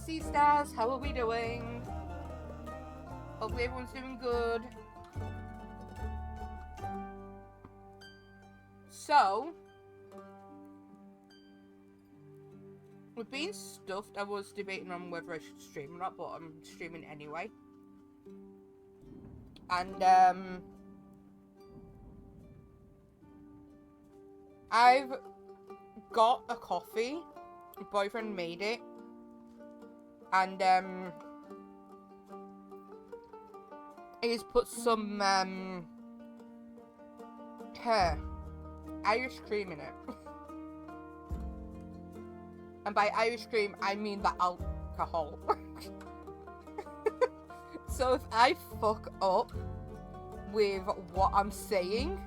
sea stars, how are we doing? Hopefully everyone's doing good. So, with being stuffed, I was debating on whether I should stream or not, but I'm streaming anyway. And, I've got a coffee. My boyfriend made it. And, he's put some, Irish cream in it. And by Irish cream, I mean the alcohol. So if I fuck up with what I'm saying,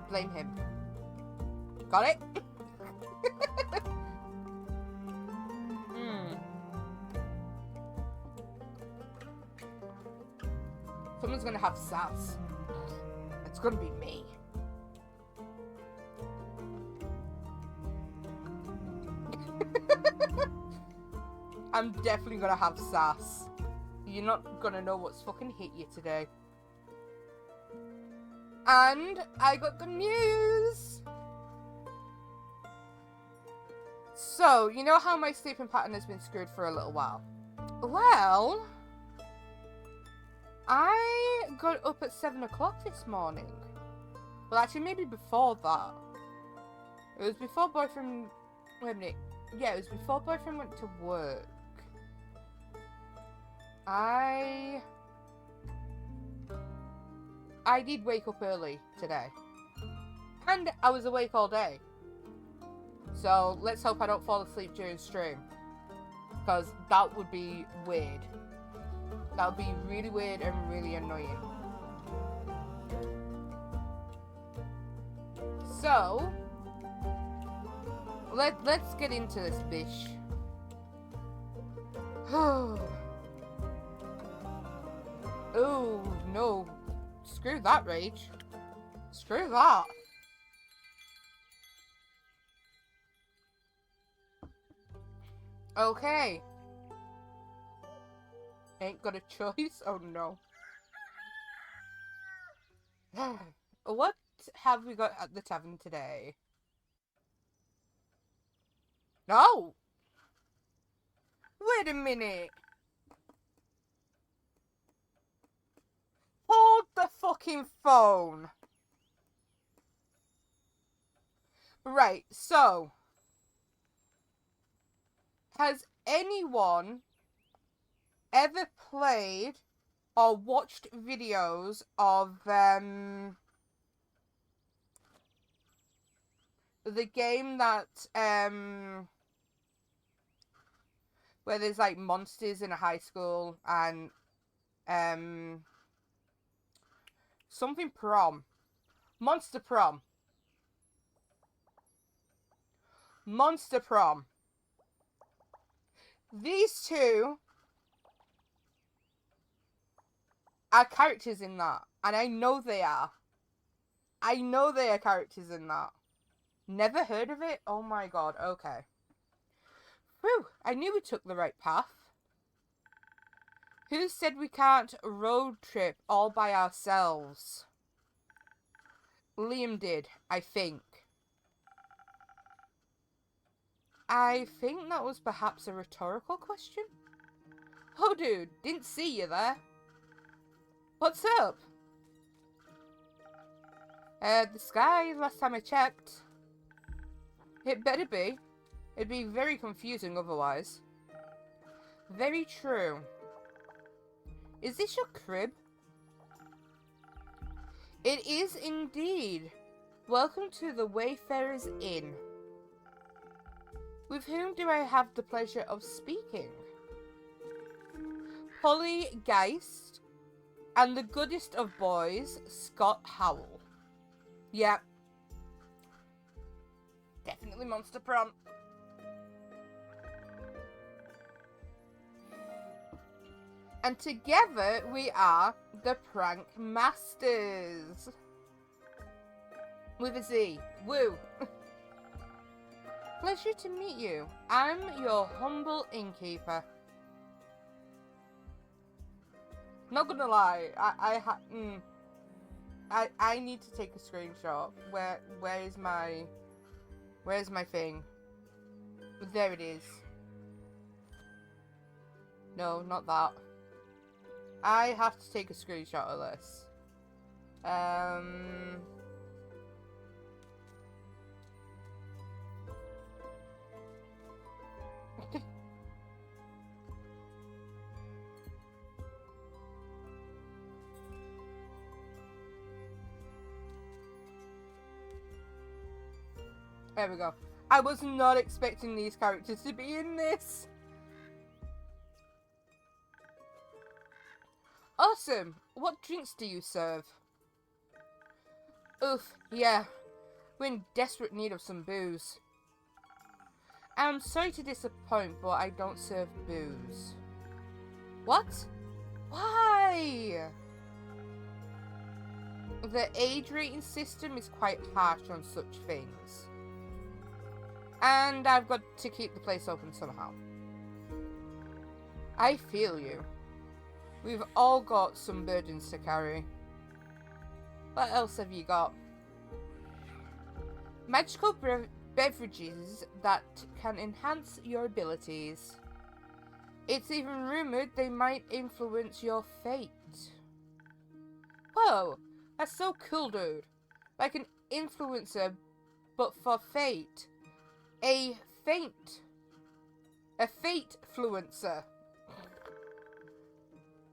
blame him. Got it? Someone's gonna have sass. It's gonna be me. I'm definitely gonna have sass. You're not gonna know what's fucking hit you today. And I got the news! So, you know how my sleeping pattern has been screwed for a little while? Well, I got up at 7 o'clock this morning. Well, actually, maybe before that. It was before boyfriend... Wait a minute. Yeah, it was before boyfriend went to work. I did wake up early today. And I was awake all day. So, let's hope I don't fall asleep during stream. Because that would be weird. That would be really weird and really annoying. So, let's get into this bitch. Oh, no. Screw that rage. Screw that. Okay. Ain't got a choice? Oh, no. What have we got at the tavern today? No! Wait a minute. Hold the fucking phone. Right, so. Has anyone ever played or watched videos of the game that where there's like monsters in a high school and something prom. Monster prom. Monster prom. These two are characters in that. And I know they are. I know they are characters in that. Never heard of it? Oh my god, okay. Whew, I knew we took the right path. Who said we can't road trip all by ourselves? Liam did, I think. I think that was perhaps a rhetorical question? Oh dude, didn't see you there. What's up? The sky, last time I checked. It better be. It'd be very confusing otherwise. Very true. Is this your crib? It is indeed. Welcome to the Wayfarer's Inn. With whom do I have the pleasure of speaking? Polly Geist and the goodest of boys, Scott Howell. Yep. Definitely Monster Prom. And together we are the Prank Masters. With a Z. Woo. Pleasure to meet you. I'm your humble innkeeper. Not gonna lie, I need to take a screenshot. Where's my thing? There it is. No, not that. I have to take a screenshot of this. There we go. I was not expecting these characters to be in this. Awesome. What drinks do you serve? Oof, yeah. We're in desperate need of some booze. I'm sorry to disappoint, but I don't serve booze. What? Why? The age rating system is quite harsh on such things. And I've got to keep the place open somehow. I feel you. We've all got some burdens to carry. What else have you got? Magical beverages that can enhance your abilities. It's even rumored they might influence your fate. Whoa, that's so cool, dude. Like an influencer, but for fate. A fate-fluencer.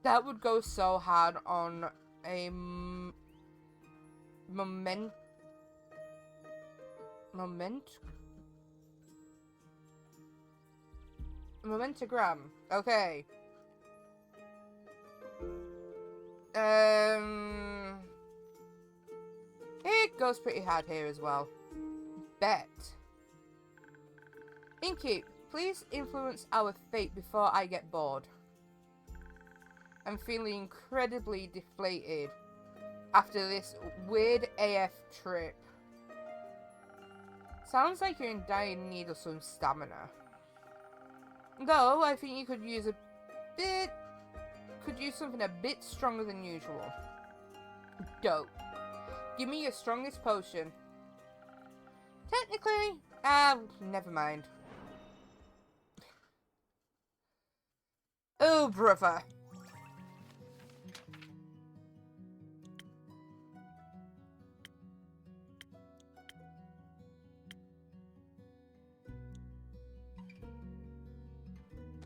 That would go so hard on a momentagram. Okay. It goes pretty hard here as well. Bet. Inky, please influence our fate before I get bored. I'm feeling incredibly deflated after this weird AF trip. Sounds like you're in dire need of some stamina. Though, I think you could use something a bit stronger than usual. Dope. Give me your strongest potion. Technically, never mind. Oh, brother.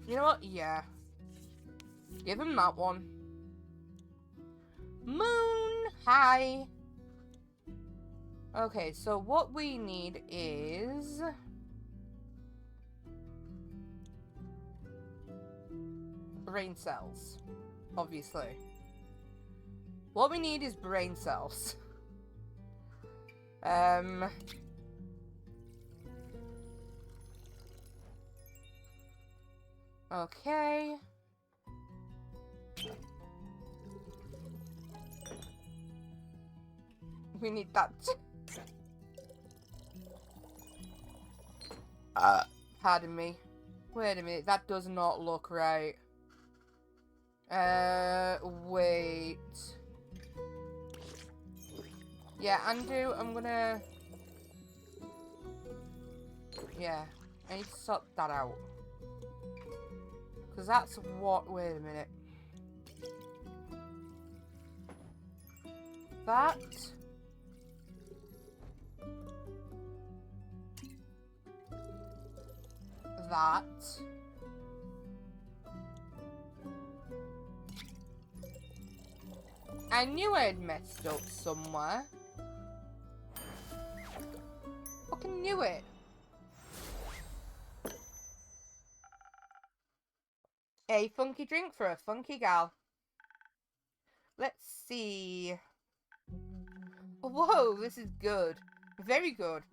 You know what? Yeah. Give him that one. Moon! Hi! Okay, so what we need is... brain cells. Obviously. What we need is brain cells. Okay. We need that. Pardon me. Wait a minute, that does not look right. Wait. Yeah, undo, I'm gonna... Yeah, I need to sort that out. Because that's what... Wait a minute. That... That... I knew I had messed up somewhere. Fucking knew it. A funky drink for a funky gal. Let's see. Whoa, this is good. Very good.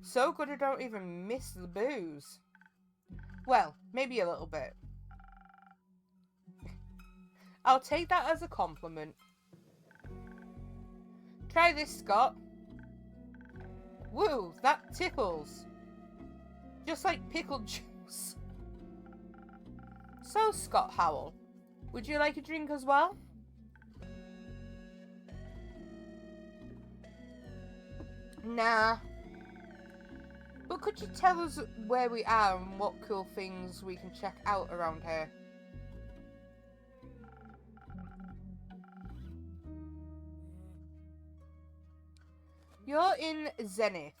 So good I don't even miss the booze. Well, maybe a little bit. I'll take that as a compliment. Try this, Scott. Woo, that tickles. Just like pickled juice. So, Scott Howell, would you like a drink as well? Nah. But could you tell us where we are and what cool things we can check out around here? You're in Zenith,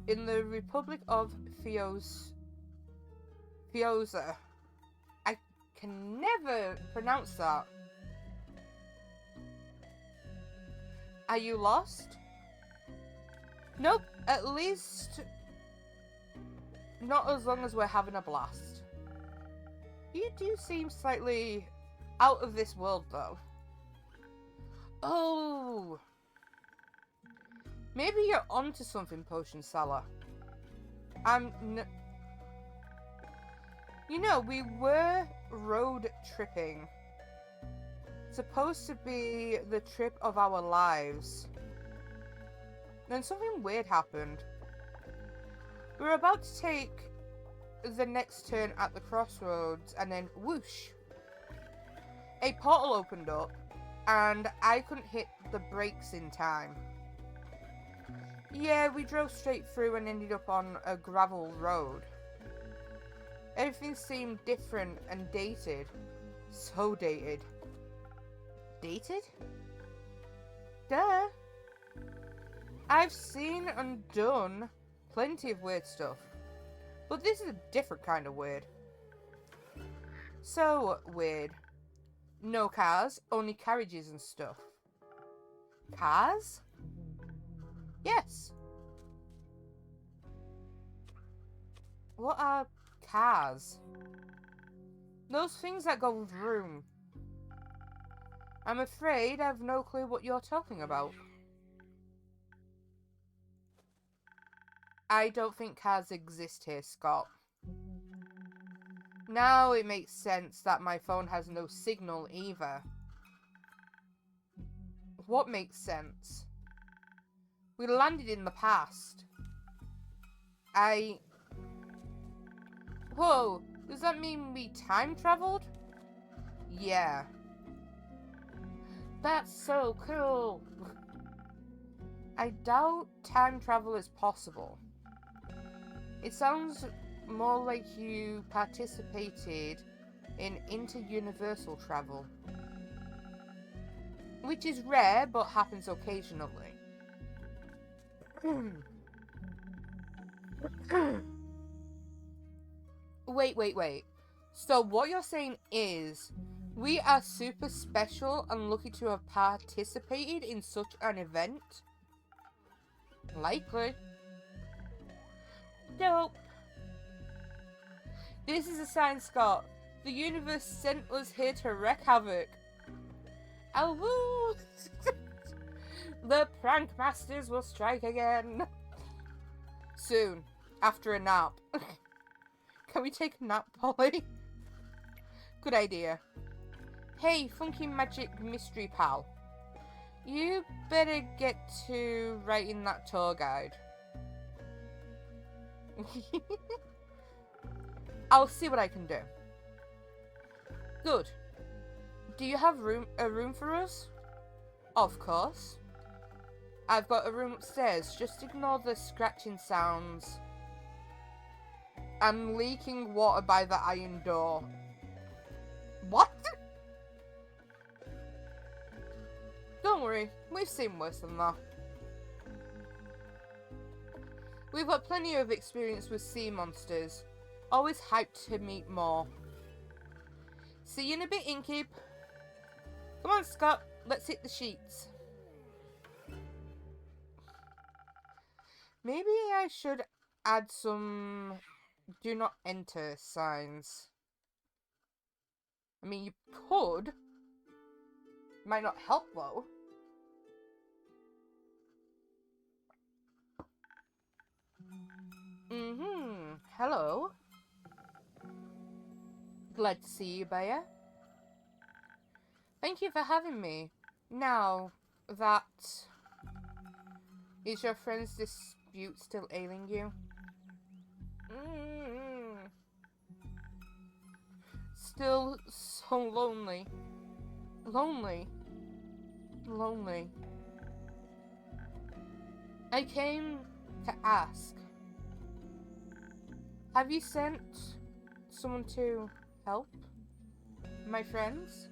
in the Republic of Fioza. I can never pronounce that. Are you lost? Nope, at least not as long as we're having a blast. You do seem slightly out of this world, though. Oh, maybe you're onto something, Potion Seller. You know, we were road tripping. Supposed to be the trip of our lives. Then something weird happened. We were about to take the next turn at the crossroads, and then whoosh! A portal opened up, and I couldn't hit the brakes in time. Yeah, we drove straight through and ended up on a gravel road. Everything seemed different and dated. So dated. Dated? Duh. I've seen and done plenty of weird stuff. But this is a different kind of weird. So weird. No cars, only carriages and stuff. Cars? Yes. What are cars? Those things that go vroom. I'm afraid I have no clue what you're talking about. I don't think cars exist here, Scott. Now it makes sense that my phone has no signal either. What makes sense? We landed in the past. Whoa, does that mean we time traveled? Yeah. That's so cool. I doubt time travel is possible. It sounds more like you participated in inter-universal travel. Which is rare, but happens occasionally. Wait. So what you're saying is, we are super special and lucky to have participated in such an event? Likely. Dope. This is a sign, Scott. The universe sent us here to wreak havoc. Oh, woo! The prank masters will strike again. Soon, after a nap. Can we take a nap, Polly? Good idea. Hey, funky magic mystery pal. You better get to writing that tour guide. I'll see what I can do. Good. Do you have a room for us? Of course. I've got a room upstairs. Just ignore the scratching sounds. I'm leaking water by the iron door. What? Don't worry, we've seen worse than that. We've got plenty of experience with sea monsters. Always hyped to meet more. See you in a bit, Inkeep. Come on, Scott, let's hit the sheets. Maybe I should add some do not enter signs. I mean, you could. Might not help, though. Hello. Glad to see you, Bayer. Thank you for having me. Now, that... Is your friend's dispute still ailing you? Still so lonely. Lonely. Lonely. I came to ask. Have you sent someone to help my friends?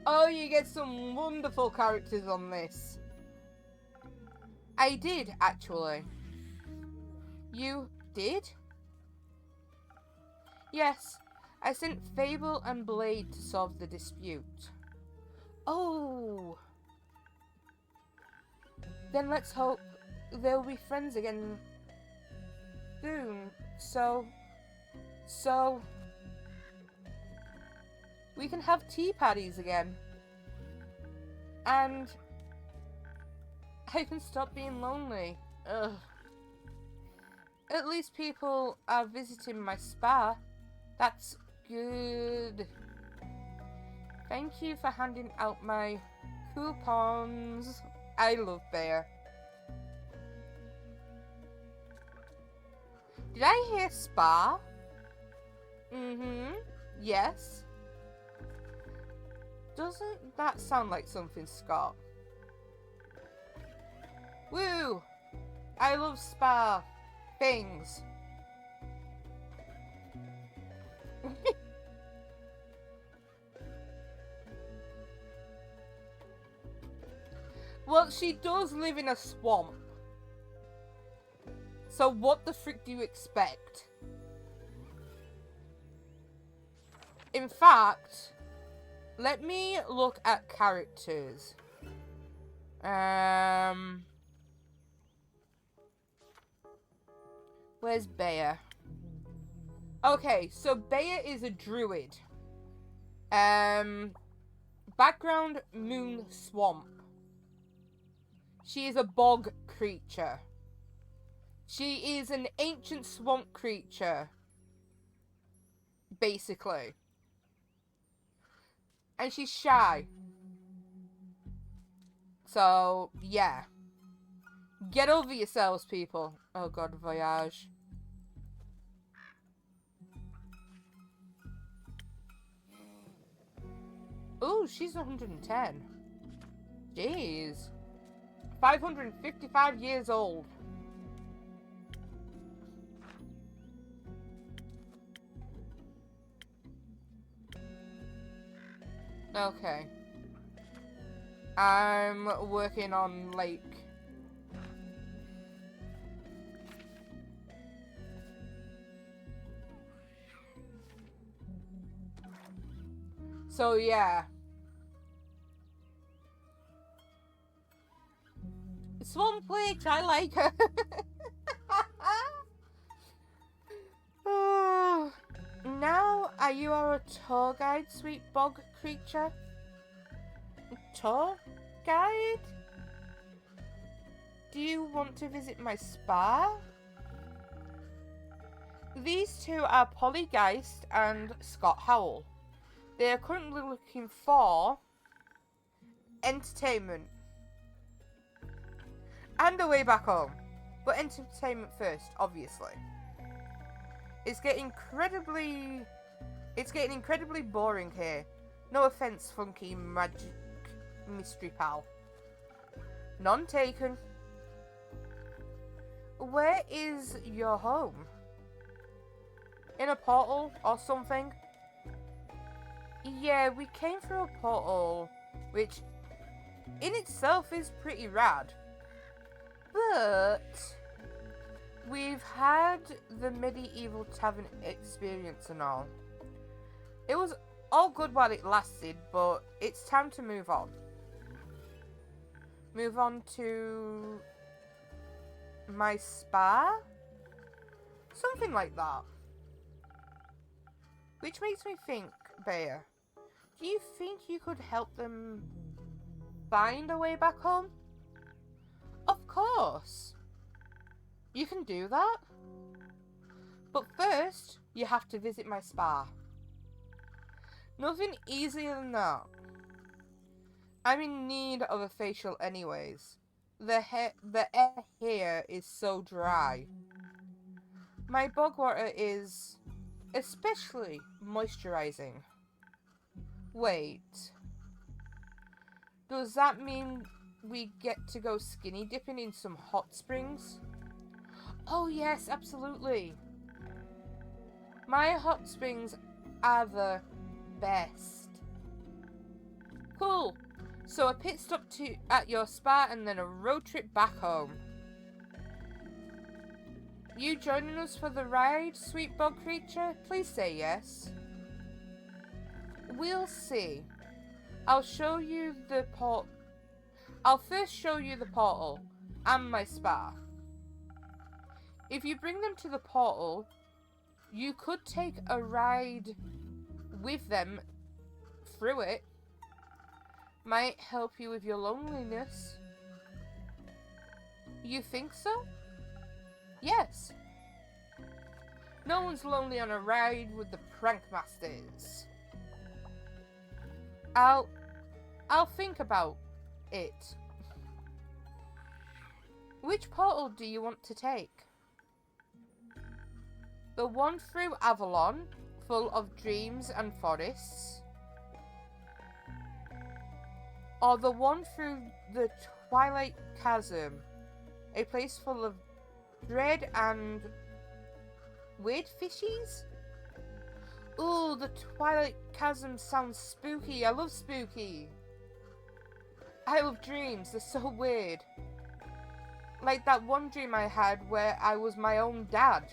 Oh, you get some wonderful characters on this. I did, actually. You did? Yes, I sent Fable and Blade to solve the dispute. Oh. Then let's hope they'll be friends again soon. So we can have tea parties again. And I can stop being lonely. Ugh. At least people are visiting my spa. That's good. Thank you for handing out my coupons. I love Bear. Did I hear spa? Yes. Doesn't that sound like something Scott? Woo! I love spa things. Well, she does live in a swamp. So what the frick do you expect? In fact, let me look at characters. Where's Bea? Okay, so Bea is a druid. Background moon swamp. She is a bog creature. She is an ancient swamp creature. Basically. And she's shy. So, yeah. Get over yourselves, people. Oh god, voyage. Ooh, she's 110. Jeez. 555 years old. Okay. I'm working on lake. So yeah. Swamp Witch, I like her. Now, are you our tour guide, sweet bog creature? Tour guide? Do you want to visit my spa? These two are Pollygeist and Scott Howell. They are currently looking for entertainment and a way back home. But entertainment first, obviously. It's getting incredibly boring here. No offense, funky magic mystery pal. None taken. Where is your home? In a portal or something? Yeah, we came through a portal, which in itself is pretty rad. But we've had the medieval tavern experience and all. It was all good while it lasted, but it's time to move on. Move on to my spa? Something like that. Which makes me think, Bea, do you think you could help them find a way back home? Of course. You can do that. But first, you have to visit my spa. Nothing easier than that. I'm in need of a facial anyways. The air here is so dry. My bog water is especially moisturizing. Wait. Does that mean we get to go skinny dipping in some hot springs? Oh yes, absolutely. My hot springs are the best. Cool. So a pit stop at your spa and then a road trip back home. You joining us for the ride, sweet bog creature? Please say yes. We'll see. I'll first show you the portal and my spa. If you bring them to the portal, you could take a ride with them through it. Might help you with your loneliness. You think so? Yes. No one's lonely on a ride with the prank masters. I'll think about it. Which portal do you want to take? The one through Avalon, full of dreams and forests? Or the one through the Twilight Chasm, a place full of dread and weird fishies? Ooh, the Twilight Chasm sounds spooky. I love spooky. I love dreams. They're so weird. Like that one dream I had where I was my own dad.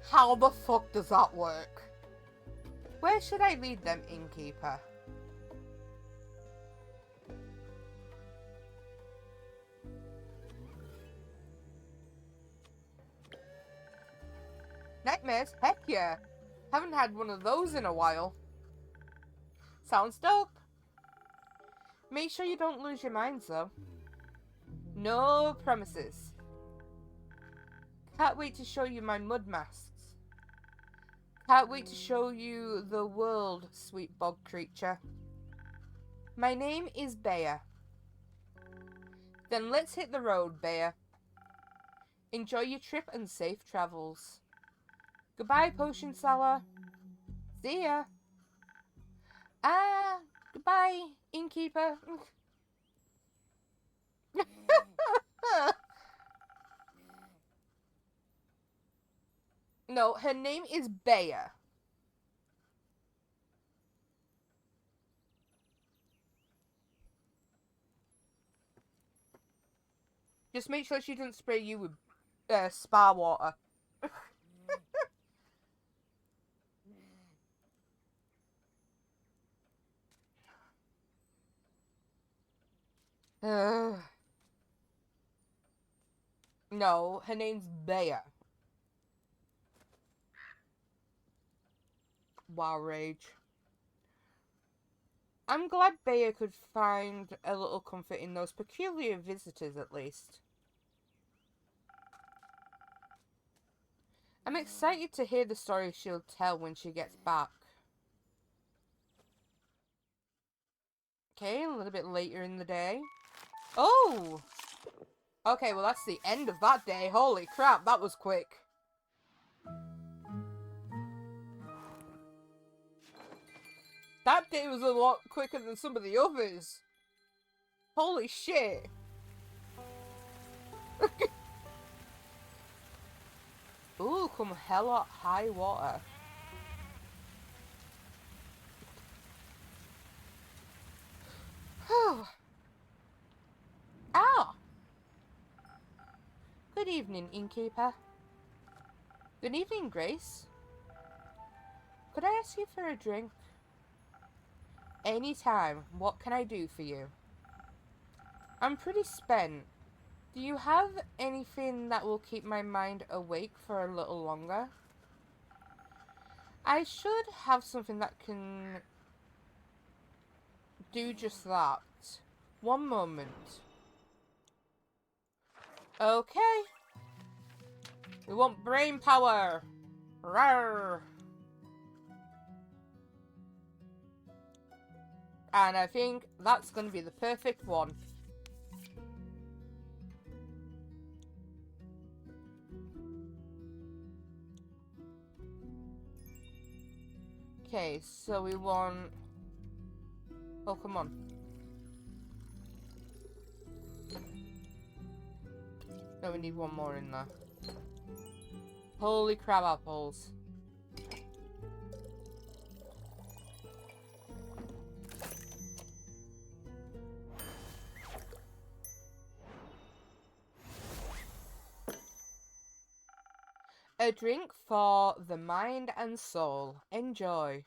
How the fuck does that work? Where should I lead them, innkeeper? Nightmares? Heck yeah. Haven't had one of those in a while. Sounds dope. Make sure you don't lose your minds though. No promises. Can't wait to show you my mud masks. Can't wait to show you the world, sweet bog creature. My name is Bea. Then let's hit the road, Bea. Enjoy your trip and safe travels. Goodbye, potion seller. See ya. Goodbye, innkeeper. No, her name is Bea. Just make sure she doesn't spray you with spa water. No, her name's Bea. Wow, rage. I'm glad Bea could find a little comfort in those peculiar visitors, at least. I'm excited to hear the story she'll tell when she gets back. Okay, a little bit later in the day. Oh! Okay, well that's the end of that day. Holy crap, that was quick. That day was a lot quicker than some of the others. Holy shit. Ooh, come hella high water. Ah! Good evening, innkeeper. Good evening, Grace. Could I ask you for a drink? Anytime. What can I do for you? I'm pretty spent. Do you have anything that will keep my mind awake for a little longer? I should have something that can do just that. One moment. Okay. We want brain power. Rawr. And I think that's going to be the perfect one. Okay, so we want... Oh, come on. No, we need one more in there. Holy crab apples. A drink for the mind and soul. Enjoy.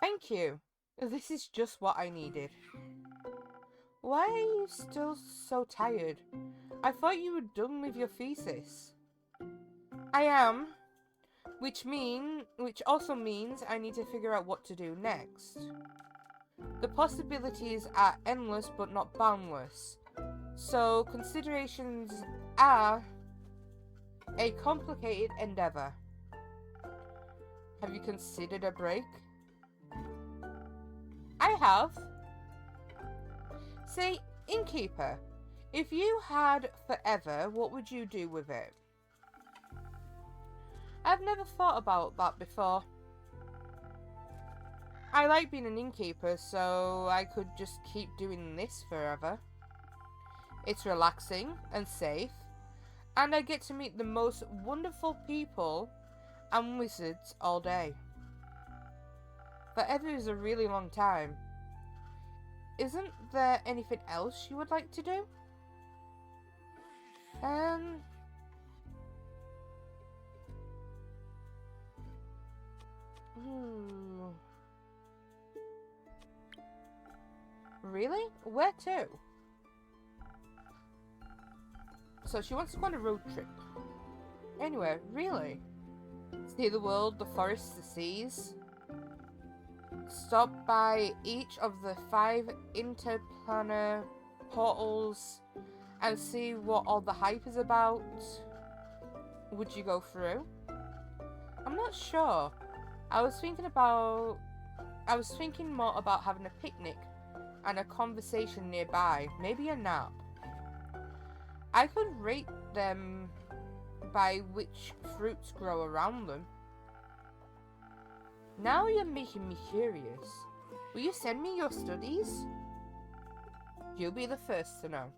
Thank you. This is just what I needed. Why are you still so tired? I thought you were done with your thesis. I am. Which also means I need to figure out what to do next. The possibilities are endless but not boundless. So considerations are a complicated endeavor. Have you considered a break? I have. Say, innkeeper, if you had forever, what would you do with it? I've never thought about that before. I like being an innkeeper, so I could just keep doing this forever. It's relaxing and safe, and I get to meet the most wonderful people and wizards all day. Forever is a really long time. Isn't there anything else you would like to do? Really? Where to? So she wants to go on a road trip. Anywhere, really? See the world, the forests, the seas. Stop by each of the 5 interplanar portals and see what all the hype is about. Would you go through? I'm not sure. I was thinking more about having a picnic and a conversation nearby, maybe a nap. I could rate them by which fruits grow around them. Now you're making me curious. Will you send me your studies? You'll be the first to know.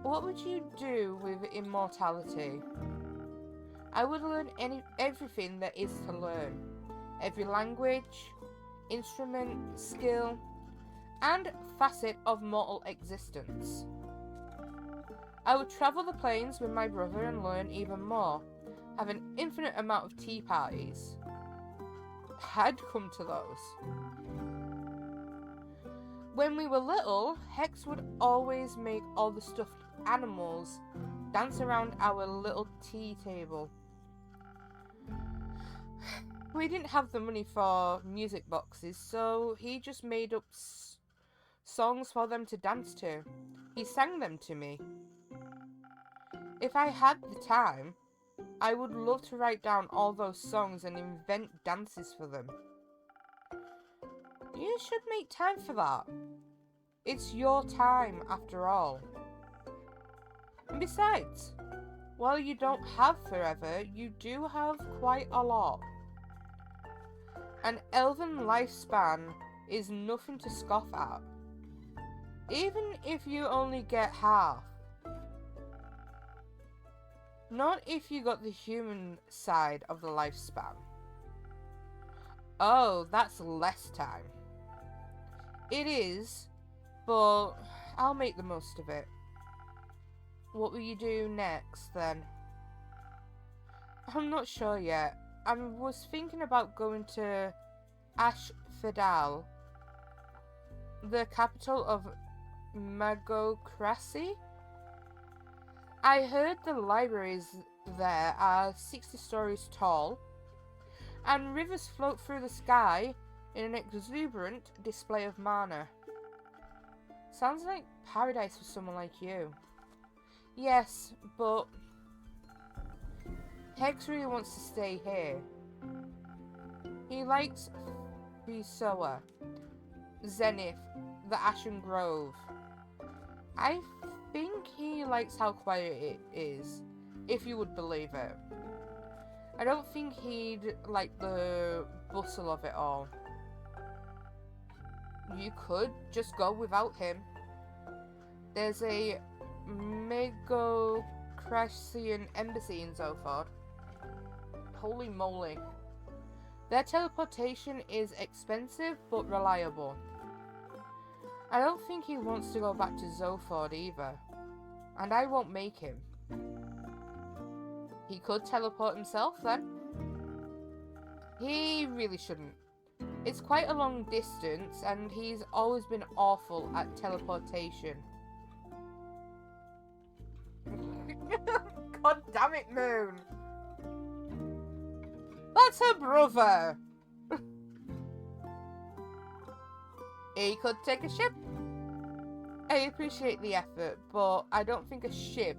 What would you do with immortality? I would learn everything there is to learn. Every language, instrument, skill, and facet of mortal existence. I would travel the plains with my brother and learn even more. Have an infinite amount of tea parties. I'd come to those. When we were little, Hex would always make all the stuffed animals dance around our little tea table. We didn't have the money for music boxes, so he just made up songs for them to dance to. He sang them to me. If I had the time, I would love to write down all those songs and invent dances for them. You should make time for that. It's your time, after all. And besides, while you don't have forever, you do have quite a lot. An elven lifespan is nothing to scoff at, even if you only get half. Not if you got the human side of the lifespan. Oh, that's less time. It is, but I'll make the most of it. What will you do next, then? I'm not sure yet. I was thinking about going to Ashfidal, the capital of Magocracy. I heard the libraries there are 60 stories tall, and rivers float through the sky in an exuberant display of mana. Sounds like paradise for someone like you. Yes, but Hex really wants to stay here. He likes Frisoa, Zenith, the Ashen Grove. I think he likes how quiet it is, if you would believe it. I don't think he'd like the bustle of it all. You could just go without him. There's a Megocrasian embassy in Zophod. Holy moly. Their teleportation is expensive but reliable. I don't think he wants to go back to Zophod either. And I won't make him. He could teleport himself then. He really shouldn't. It's quite a long distance and he's always been awful at teleportation. God damn it, Moon! That's her brother! He could take a ship. I appreciate the effort, but I don't think a ship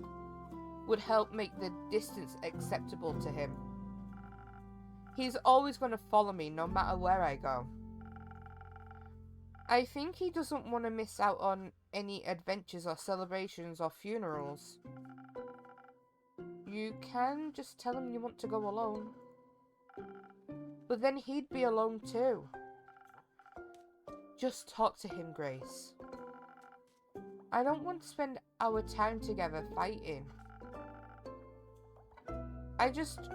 would help make the distance acceptable to him. He's always going to follow me no matter where I go. I think he doesn't want to miss out on any adventures or celebrations or funerals. You can just tell him you want to go alone. But then he'd be alone too. Just talk to him, Grace. I don't want to spend our time together fighting. I just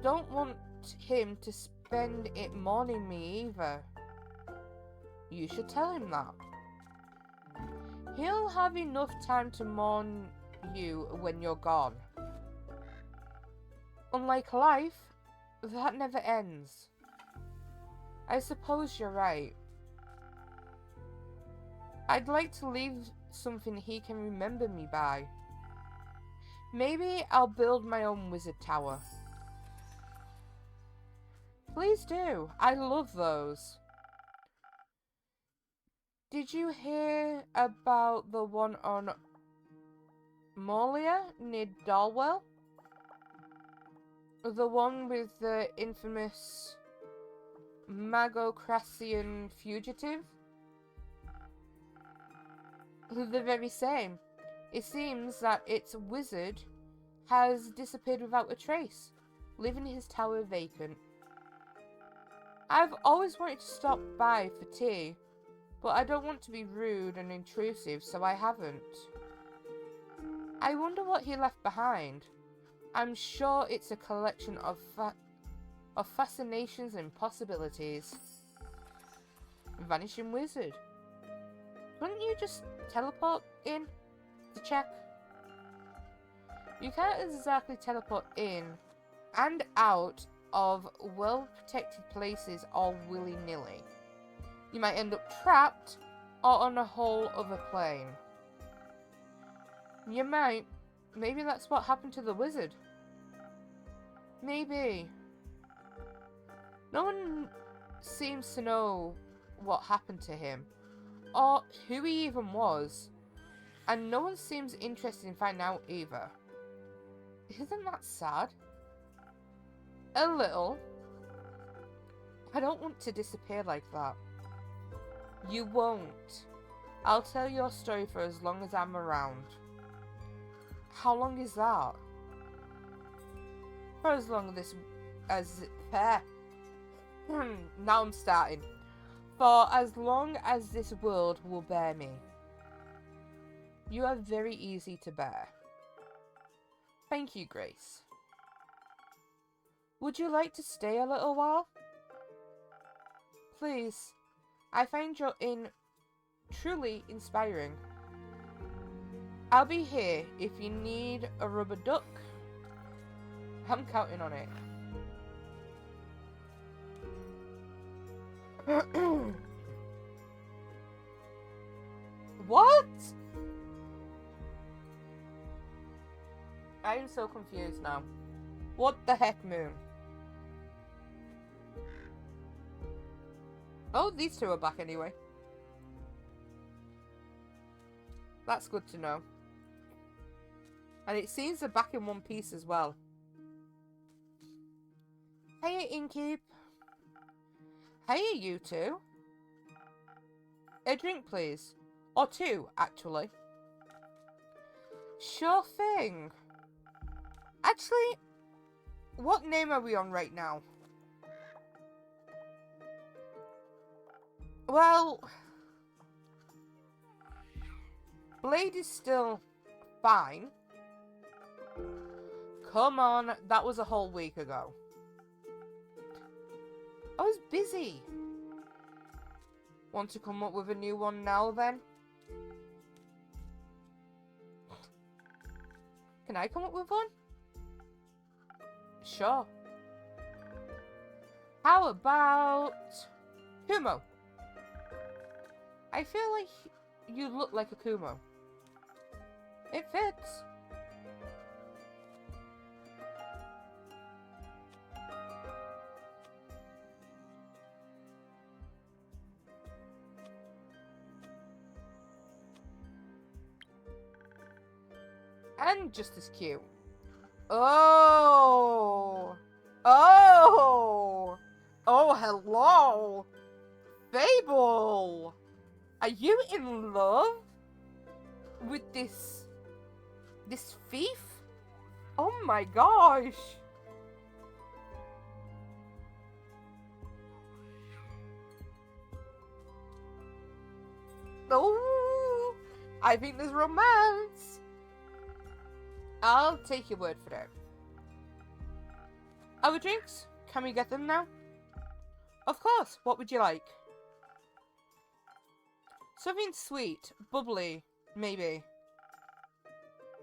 don't want him to spend it mourning me either. You should tell him that. He'll have enough time to mourn you when you're gone. Unlike life, that never ends. I suppose you're right. I'd like to leave something he can remember me by. Maybe I'll build my own wizard tower. Please do. I love those. Did you hear about the one on Molia near Dalwell? The one with the infamous Magocrasian fugitive? The very same. It seems that its wizard has disappeared without a trace, leaving his tower vacant. I've always wanted to stop by for tea, but I don't want to be rude and intrusive, so I haven't. I wonder what he left behind. I'm sure it's a collection of fascinations and possibilities. Vanishing wizard. Couldn't you just teleport in to check? You can't exactly teleport in and out of well-protected places all willy-nilly. You might end up trapped or on a whole other plane. You might. Maybe that's what happened to the wizard. Maybe. No one seems to know what happened to him, or who he even was, and no one seems interested in finding out either. Isn't that sad? A little. I don't want to disappear like that. You won't. I'll tell your story for as long as I'm around. How long is that? For as long as now I'm starting. For as long as this world will bear me. You are very easy to bear. Thank you, Grace. Would you like to stay a little while? Please. I find your inn truly inspiring. I'll be here if you need a rubber duck. I'm counting on it. What? I am so confused now. What the heck, Moon? Oh, these two are back anyway. That's good to know. And it seems they're back in one piece as well. Hiya, Inkeep. Hiya, you two. A drink, please. Or two, actually. Sure thing. Actually, what name are we on right now? Well, Blade is still fine. Come on, that was a whole week ago. I was busy. Want to come up with a new one now, then? Can I come up with one? Sure. How about Kumo? I feel like you look like a Kumo. It fits. And just as cute. Oh! Oh! Oh, hello! Fable! Are you in love with this thief? Oh my gosh! Oh! I think there's romance! I'll take your word for it. Our drinks? Can we get them now? Of course. What would you like? Something sweet, bubbly, maybe.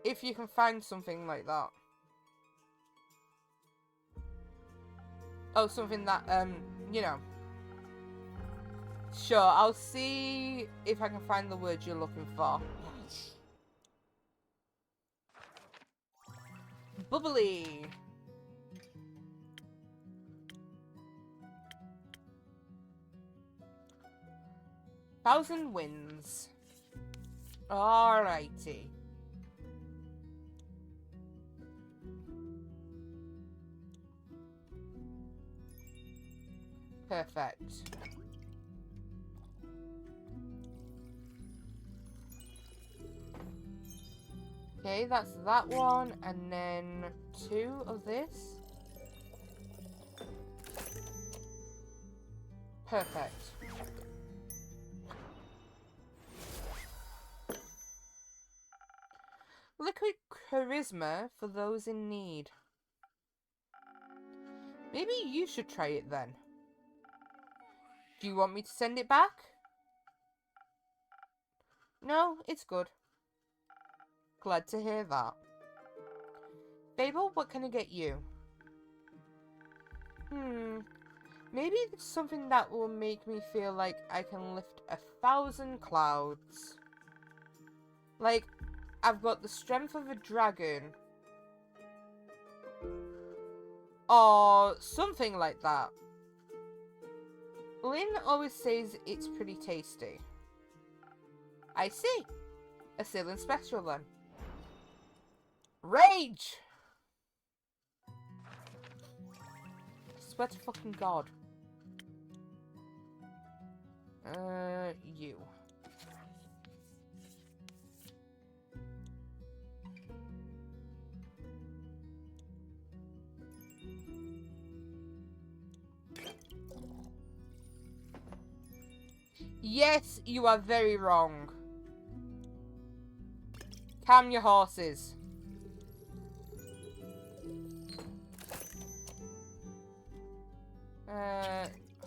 If you can find something like that. Oh, something that, you know. Sure, I'll see if I can find the word you're looking for. Bubbly. Thousand Winds. Alrighty. Perfect. Okay, that's that one, and then 2 of this. Perfect. Liquid charisma for those in need. Maybe you should try it then. Do you want me to send it back? No, it's good. Glad to hear that. Fable, what can I get you? Maybe it's something that will make me feel like I can lift 1,000 clouds. Like, I've got the strength of a dragon. Or something like that. Lynn always says it's pretty tasty. I see. A ceiling special then. Rage! Swear to fucking God. You. Yes, you are very wrong. Calm your horses.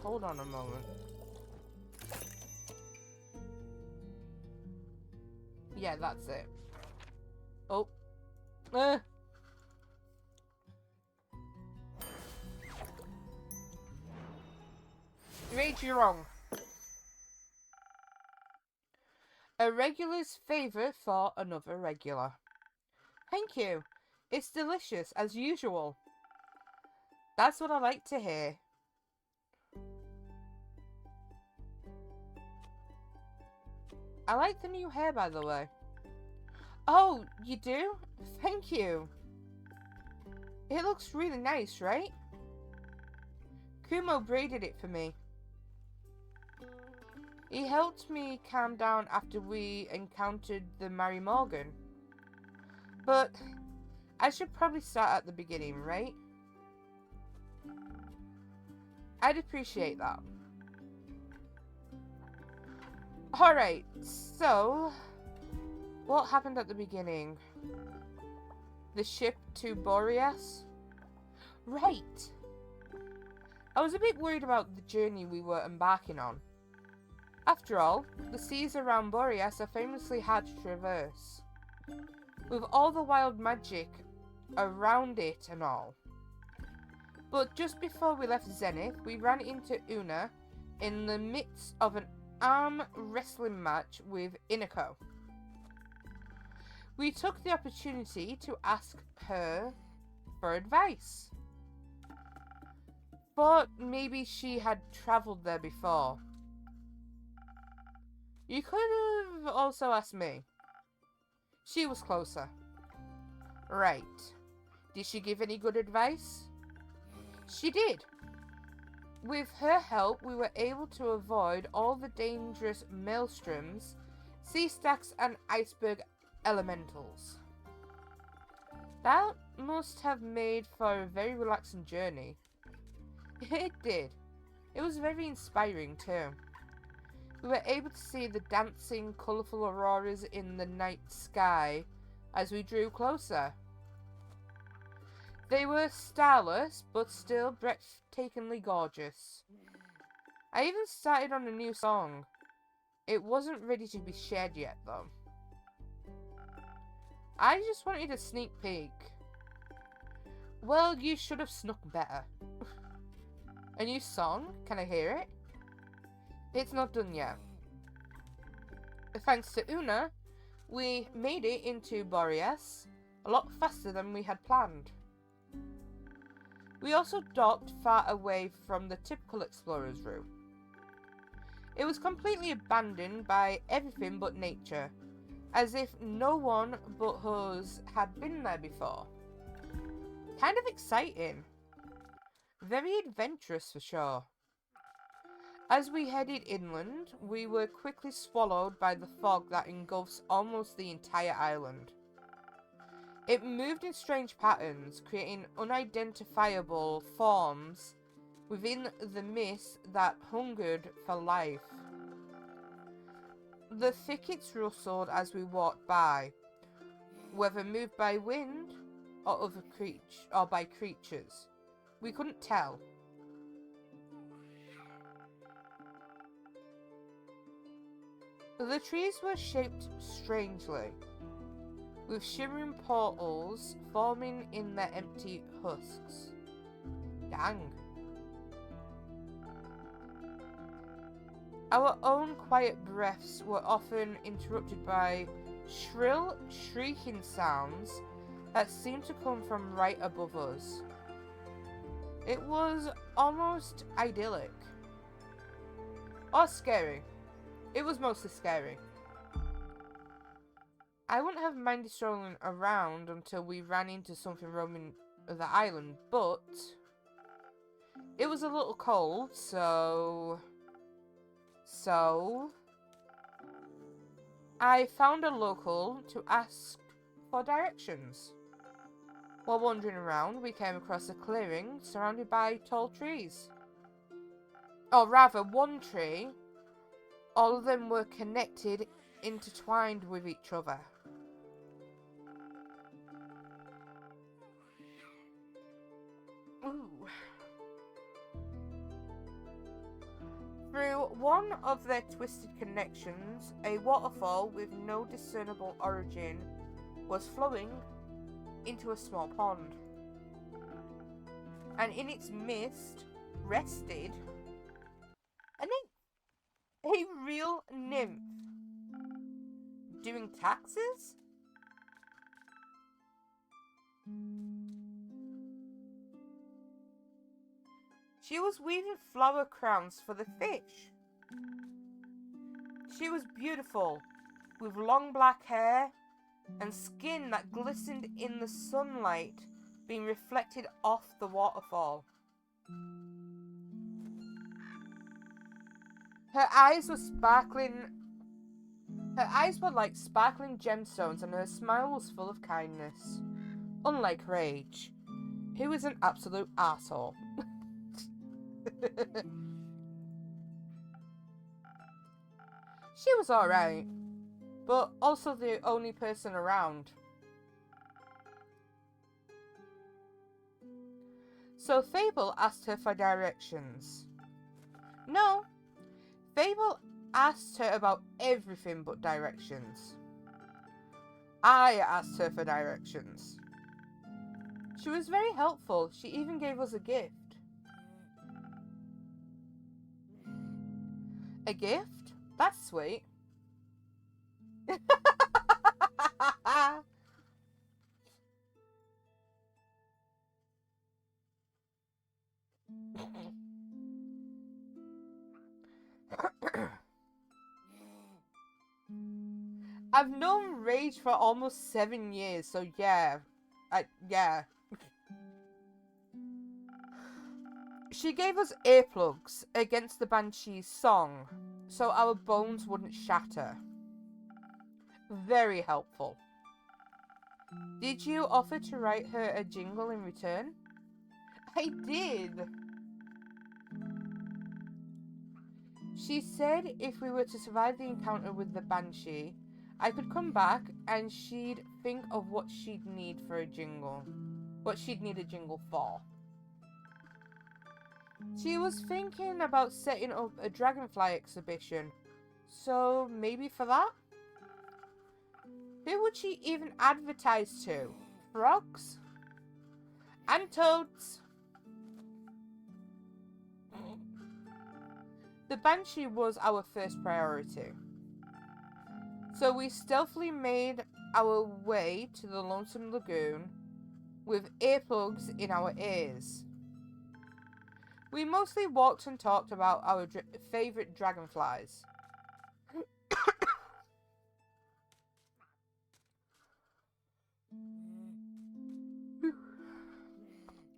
Hold on a moment. Yeah, that's it. Oh. Rage, you're wrong. A regular's favourite for another regular. Thank you. It's delicious, as usual. That's what I like to hear. I like the new hair, by the way. Oh, you do? Thank you. It looks really nice, right? Kumo braided it for me. He helped me calm down after we encountered the Mary Morgan. But I should probably start at the beginning, right? I'd appreciate that. Alright, so what happened at the beginning? The ship to Boreas? Right! I was a bit worried about the journey we were embarking on. After all, the seas around Boreas are famously hard to traverse, with all the wild magic around it and all. But just before we left Zenith, we ran into Una in the midst of an arm wrestling match with Inako. We took the opportunity to ask her for advice. Thought maybe she had travelled there before. You could have also asked me. She was closer. Right. Did she give any good advice? She did. With her help, we were able to avoid all the dangerous maelstroms, sea stacks, and iceberg elementals. That must have made for a very relaxing journey. It did. It was very inspiring too. We were able to see the dancing, colourful auroras in the night sky as we drew closer. They were starless, but still breathtakingly gorgeous. I even started on a new song. It wasn't ready to be shared yet, though. I just wanted a sneak peek. Well, you should have snuck better. A new song? Can I hear it? It's not done yet. Thanks to Una, we made it into Boreas a lot faster than we had planned. We also docked far away from the typical explorer's route. It was completely abandoned by everything but nature, as if no one but us had been there before. Kind of exciting. Very adventurous for sure. As we headed inland, we were quickly swallowed by the fog that engulfs almost the entire island. It moved in strange patterns, creating unidentifiable forms within the mist that hungered for life. The thickets rustled as we walked by, whether moved by wind or by creatures. We couldn't tell. The trees were shaped strangely, with shimmering portals forming in their empty husks. Dang. Our own quiet breaths were often interrupted by shrill, shrieking sounds that seemed to come from right above us. It was almost idyllic. Or scary. It was mostly scary. I wouldn't have minded strolling around until we ran into something roaming the island, but it was a little cold, so I found a local to ask for directions. While wandering around, we came across a clearing surrounded by tall trees. Or rather, one tree. All of them were connected, intertwined with each other. Ooh. Through one of their twisted connections, a waterfall with no discernible origin was flowing into a small pond. And in its midst rested a real nymph. Doing taxes? She was weaving flower crowns for the fish. She was beautiful, with long black hair and skin that glistened in the sunlight being reflected off the waterfall. Her eyes were sparkling. Her eyes were like sparkling gemstones, and her smile was full of kindness. Unlike Rage, who is an absolute asshole. She was alright, but also the only person around. So Fable asked her for directions. No, Fable asked her about everything but directions. I asked her for directions. She was very helpful. She even gave us a gift. A gift? That's sweet. I've known Rage for almost 7 years, so yeah. Yeah. She gave us earplugs against the Banshee's song, so our bones wouldn't shatter. Very helpful. Did you offer to write her a jingle in return? I did. She said if we were to survive the encounter with the Banshee, I could come back and she'd think of what she'd need for a jingle. What she'd need a jingle for. She was thinking about setting up a dragonfly exhibition, so maybe for that? Who would she even advertise to? Frogs? And toads? The Banshee was our first priority. So we stealthily made our way to the Lonesome Lagoon with earplugs in our ears. We mostly walked and talked about our favourite dragonflies.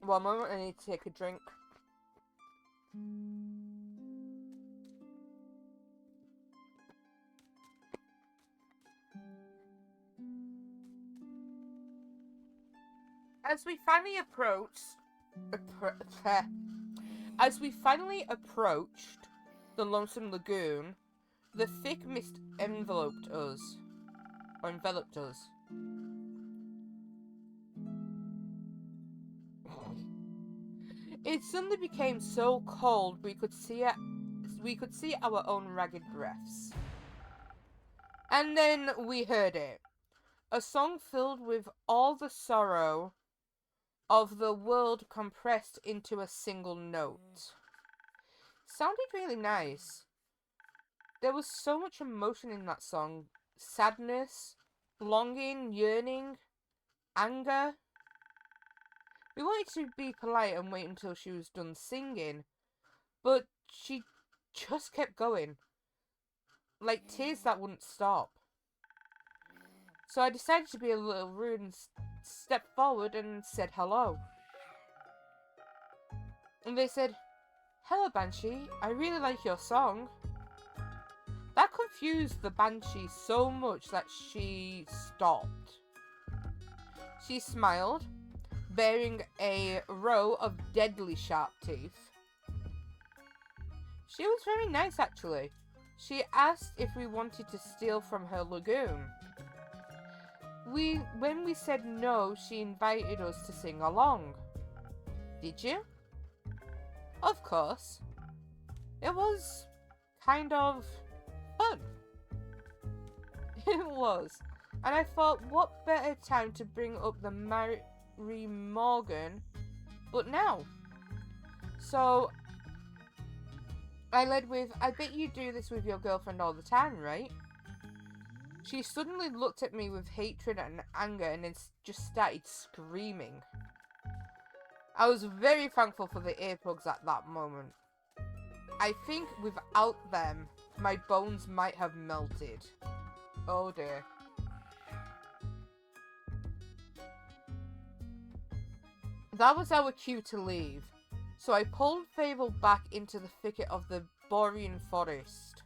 One moment, I need to take a drink. As we finally approached the Lonesome Lagoon, the thick mist enveloped us. It suddenly became so cold we could see our own ragged breaths. And then we heard it. A song filled with all the sorrow of the world compressed into a single note. Sounded really nice. There was so much emotion in that song. Sadness, longing, yearning, anger. We wanted to be polite and wait until she was done singing, but she just kept going. Like tears that wouldn't stop. So I decided to be a little rude and stepped forward and said hello. And they said, "Hello, Banshee, I really like your song." That confused the Banshee so much that she stopped. She smiled, bearing a row of deadly sharp teeth. She was very nice, actually. She asked if we wanted to steal from her lagoon. When we said no, she invited us to sing along. Did you? Of course. It was kind of fun. It was. And I thought, what better time to bring up the Mary Morgan but now? So I led with, "I bet you do this with your girlfriend all the time, right?" She suddenly looked at me with hatred and anger and then just started screaming. I was very thankful for the earplugs at that moment. I think without them, my bones might have melted. Oh dear. That was our cue to leave. So I pulled Fable back into the thicket of the borean forest.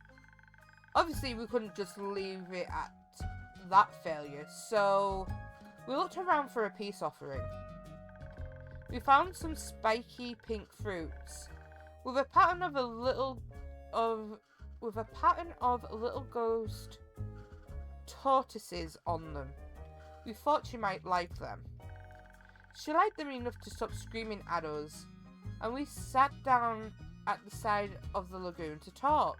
Obviously, we couldn't just leave it at that failure, so we looked around for a peace offering. We found some spiky pink fruits with a pattern of little ghost tortoises on them. We thought she might like them. She liked them enough to stop screaming at us, and we sat down at the side of the lagoon to talk.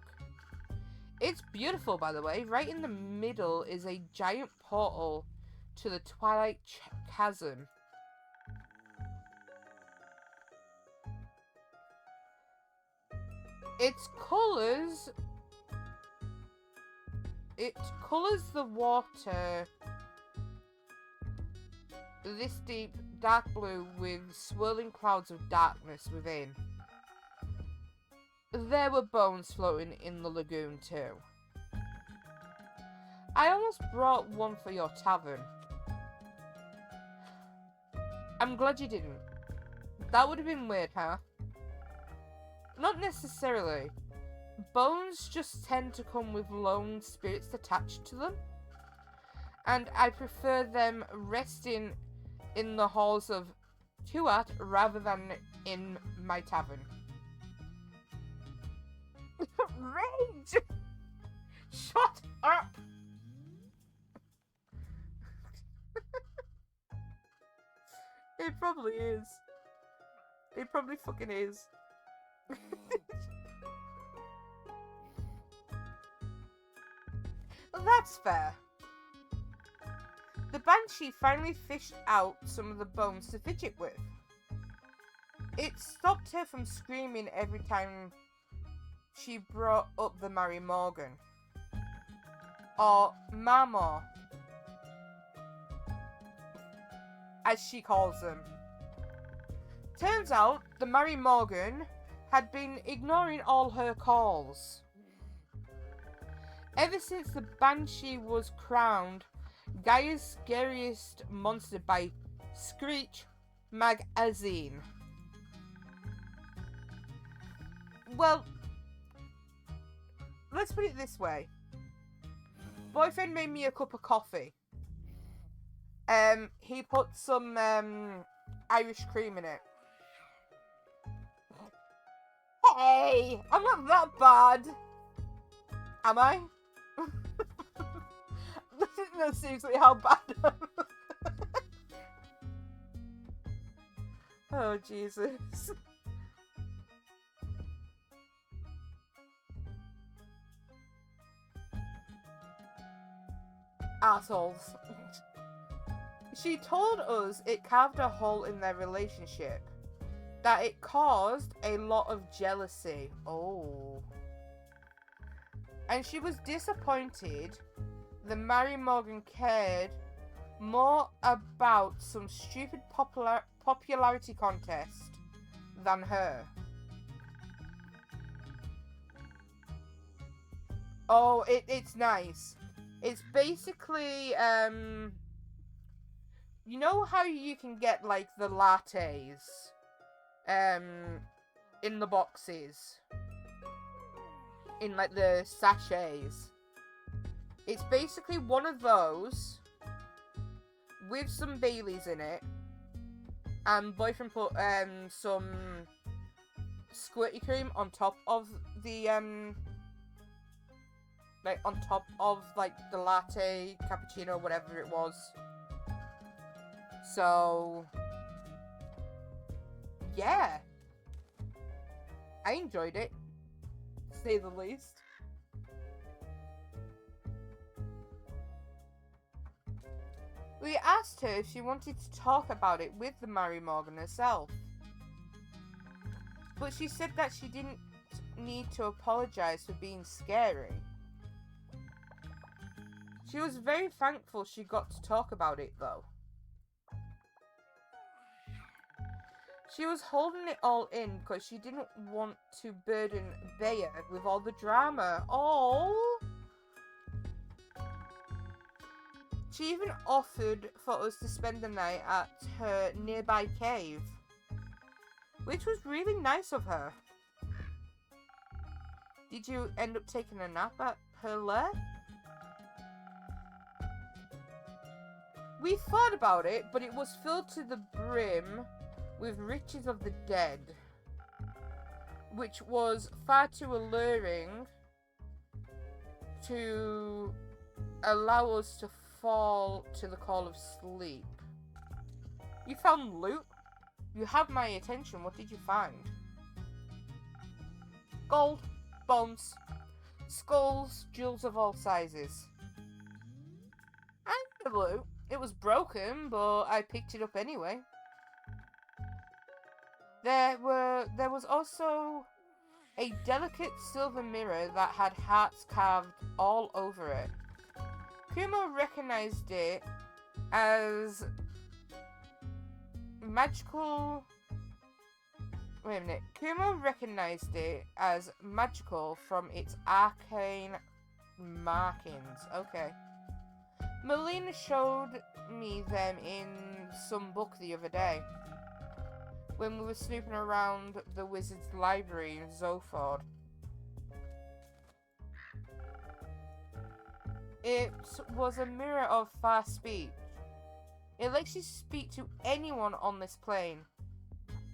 It's beautiful, by the way. Right in the middle is a giant portal to the Twilight Chasm. It colours the water this deep dark blue with swirling clouds of darkness within. There were bones floating in the lagoon too. I almost brought one for your tavern. I'm glad you didn't. That would have been weird, huh? Not necessarily. Bones just tend to come with lone spirits attached to them. And I prefer them resting in the halls of Tuat rather than in my tavern. Rage! Shut up! It probably is. It probably fucking is. That's fair. The Banshee finally fished out some of the bones to fidget with. It stopped her from screaming every time she brought up the Mary Morgan. Or Mama, as she calls them. Turns out the Mary Morgan had been ignoring all her calls. Ever since the Banshee was crowned Gaia's scariest monster by Screech Magazine. Well, let's put it this way. Boyfriend made me a cup of coffee. He put some Irish cream in it. Hey, I'm not that bad. Am I? No, seriously, how bad am I? Oh, Jesus. Assholes. She told us it carved a hole in their relationship. That it caused a lot of jealousy. Oh. And she was disappointed the Mary Morgan cared more about some stupid popularity contest than her. Oh, it's nice. It's basically, you know how you can get, like, the lattes, in the boxes? In, like, the sachets. It's basically one of those with some Baileys in it, and boyfriend put some squirty cream on top of the like on top of like the latte, cappuccino, whatever it was. So yeah, I enjoyed it, to say the least. We asked her if she wanted to talk about it with the Mary Morgan herself. But she said that she didn't need to apologise for being scary. She was very thankful she got to talk about it though. She was holding it all in because she didn't want to burden Bea with all the drama. Oh! She even offered for us to spend the night at her nearby cave, which was really nice of her. Did you end up taking a nap at her lair? We thought about it, but it was filled to the brim with riches of the dead, which was far too alluring to allow us to fall to the call of sleep. You found loot? You have my attention. What did you find? Gold, bones, skulls, jewels of all sizes. And the loot. It was broken, but I picked it up anyway. There was also a delicate silver mirror that had hearts carved all over it. Kumo recognized it as magical. Wait a minute. Kumo recognized it as magical from its arcane markings. Okay. Melina showed me them in some book the other day when we were snooping around the wizard's library in Zoford. It was a mirror of fast speech. It lets you speak to anyone on this plane,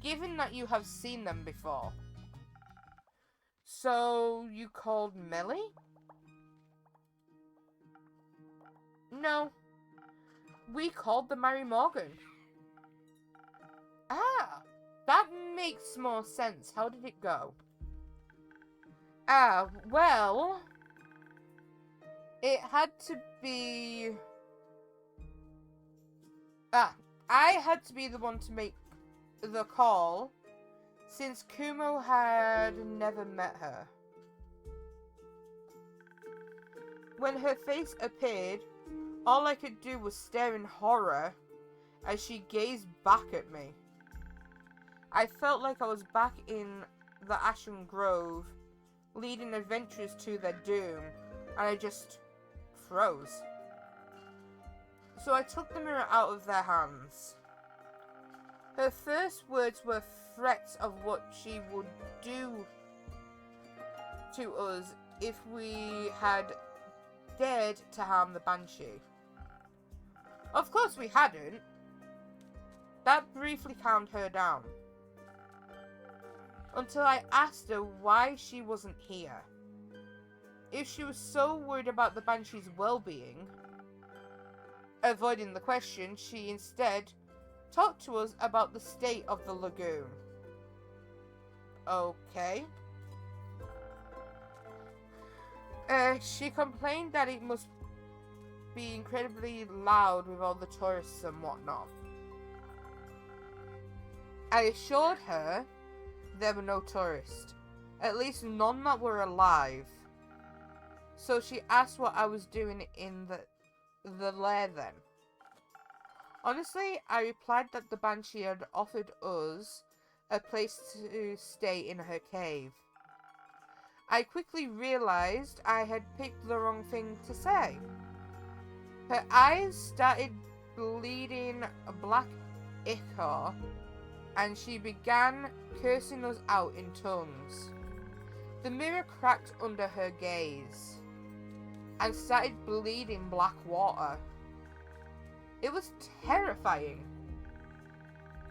given that you have seen them before. So, you called Melly? No. We called the Mary Morgan. Ah, that makes more sense. How did it go? Well, it had to be... I had to be the one to make the call, since Kumo had never met her. When her face appeared, all I could do was stare in horror as she gazed back at me. I felt like I was back in the Ashen Grove, leading adventurers to their doom, and I just froze. So I took the mirror out of their hands. Her first words were threats of what she would do to us if we had dared to harm the Banshee. Of course we hadn't. That briefly calmed her down. Until I asked her why she wasn't here. If she was so worried about the Banshee's well-being, avoiding the question, she instead talked to us about the state of the lagoon. Okay. She complained that it must be incredibly loud with all the tourists and whatnot. I assured her there were no tourists, at least none that were alive. So she asked what I was doing in the lair then. Honestly, I replied that the Banshee had offered us a place to stay in her cave. I quickly realized I had picked the wrong thing to say. Her eyes started bleeding black ichor, and she began cursing us out in tongues. The mirror cracked under her gaze and started bleeding black water. It was terrifying.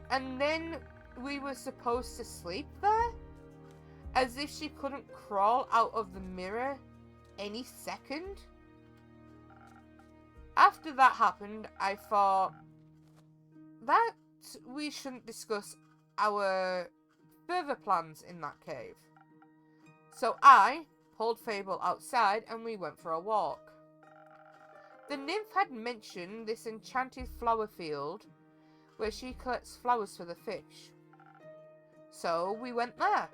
And then we were supposed to sleep there? As if she couldn't crawl out of the mirror any second? After that happened, I thought that we shouldn't discuss our further plans in that cave. So I pulled Fable outside and we went for a walk. The nymph had mentioned this enchanted flower field where she collects flowers for the fish. So we went there.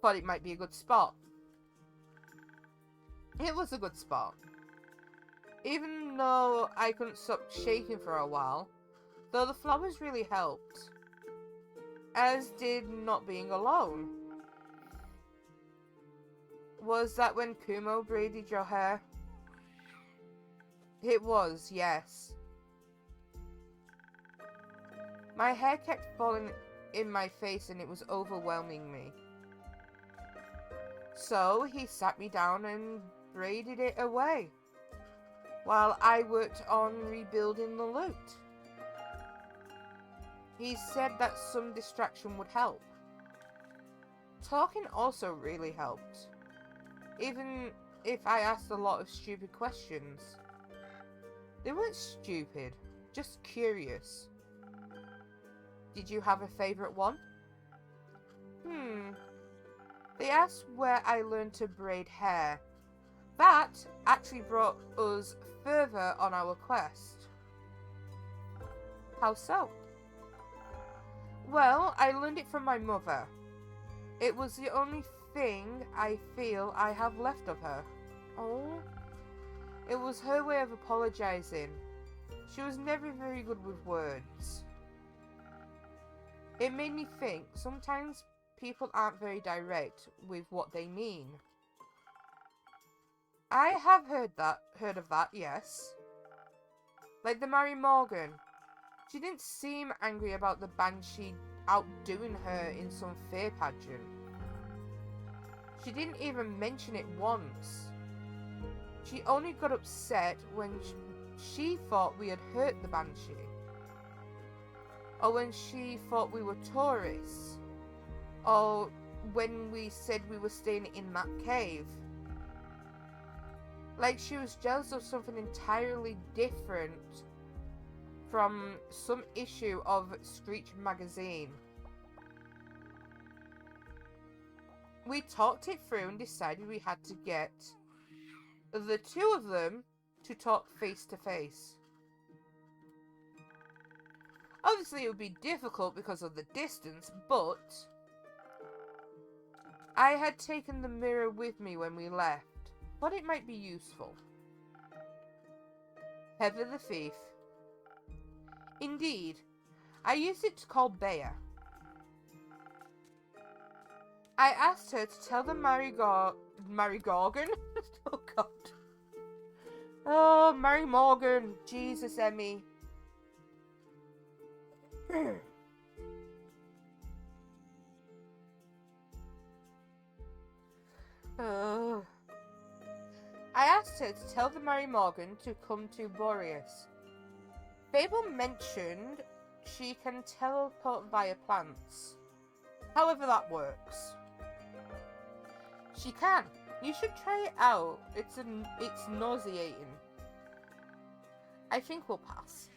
Thought it might be a good spot. It was a good spot. Even though I couldn't stop shaking for a while, though the flowers really helped. As did not being alone. Was that when Kumo braided your hair? It was, yes. My hair kept falling in my face and it was overwhelming me. So he sat me down and braided it away, while I worked on rebuilding the loot. He said that some distraction would help. Talking also really helped, even if I asked a lot of stupid questions. They weren't stupid, just curious. Did you have a favourite one? They asked where I learned to braid hair. That actually brought us further on our quest. How so? Well, I learned it from my mother. It was the only thing I feel I have left of her. Oh. It was her way of apologising. She was never very good with words. It made me think sometimes people aren't very direct with what they mean. I have heard of that, yes. Like the Mary Morgan. She didn't seem angry about the banshee outdoing her in some fair pageant. She didn't even mention it once. She only got upset when she thought we had hurt the banshee. Or when she thought we were tourists. Or when we said we were staying in that cave. Like she was jealous of something entirely different from some issue of Screech magazine. We talked it through and decided we had to get the two of them to talk face to face. Obviously it would be difficult because of the distance, but I had taken the mirror with me when we left. But it might be useful. Heather the Thief. Indeed, I used it to call Bea. I asked her to tell the Mary Gorgon? Oh god. Oh, Mary Morgan. Jesus, Emmy. I asked her to tell the Mary Morgan to come to Boreas. Fable mentioned she can teleport via plants. However that works. She can. You should try it out. It's nauseating. I think we'll pass.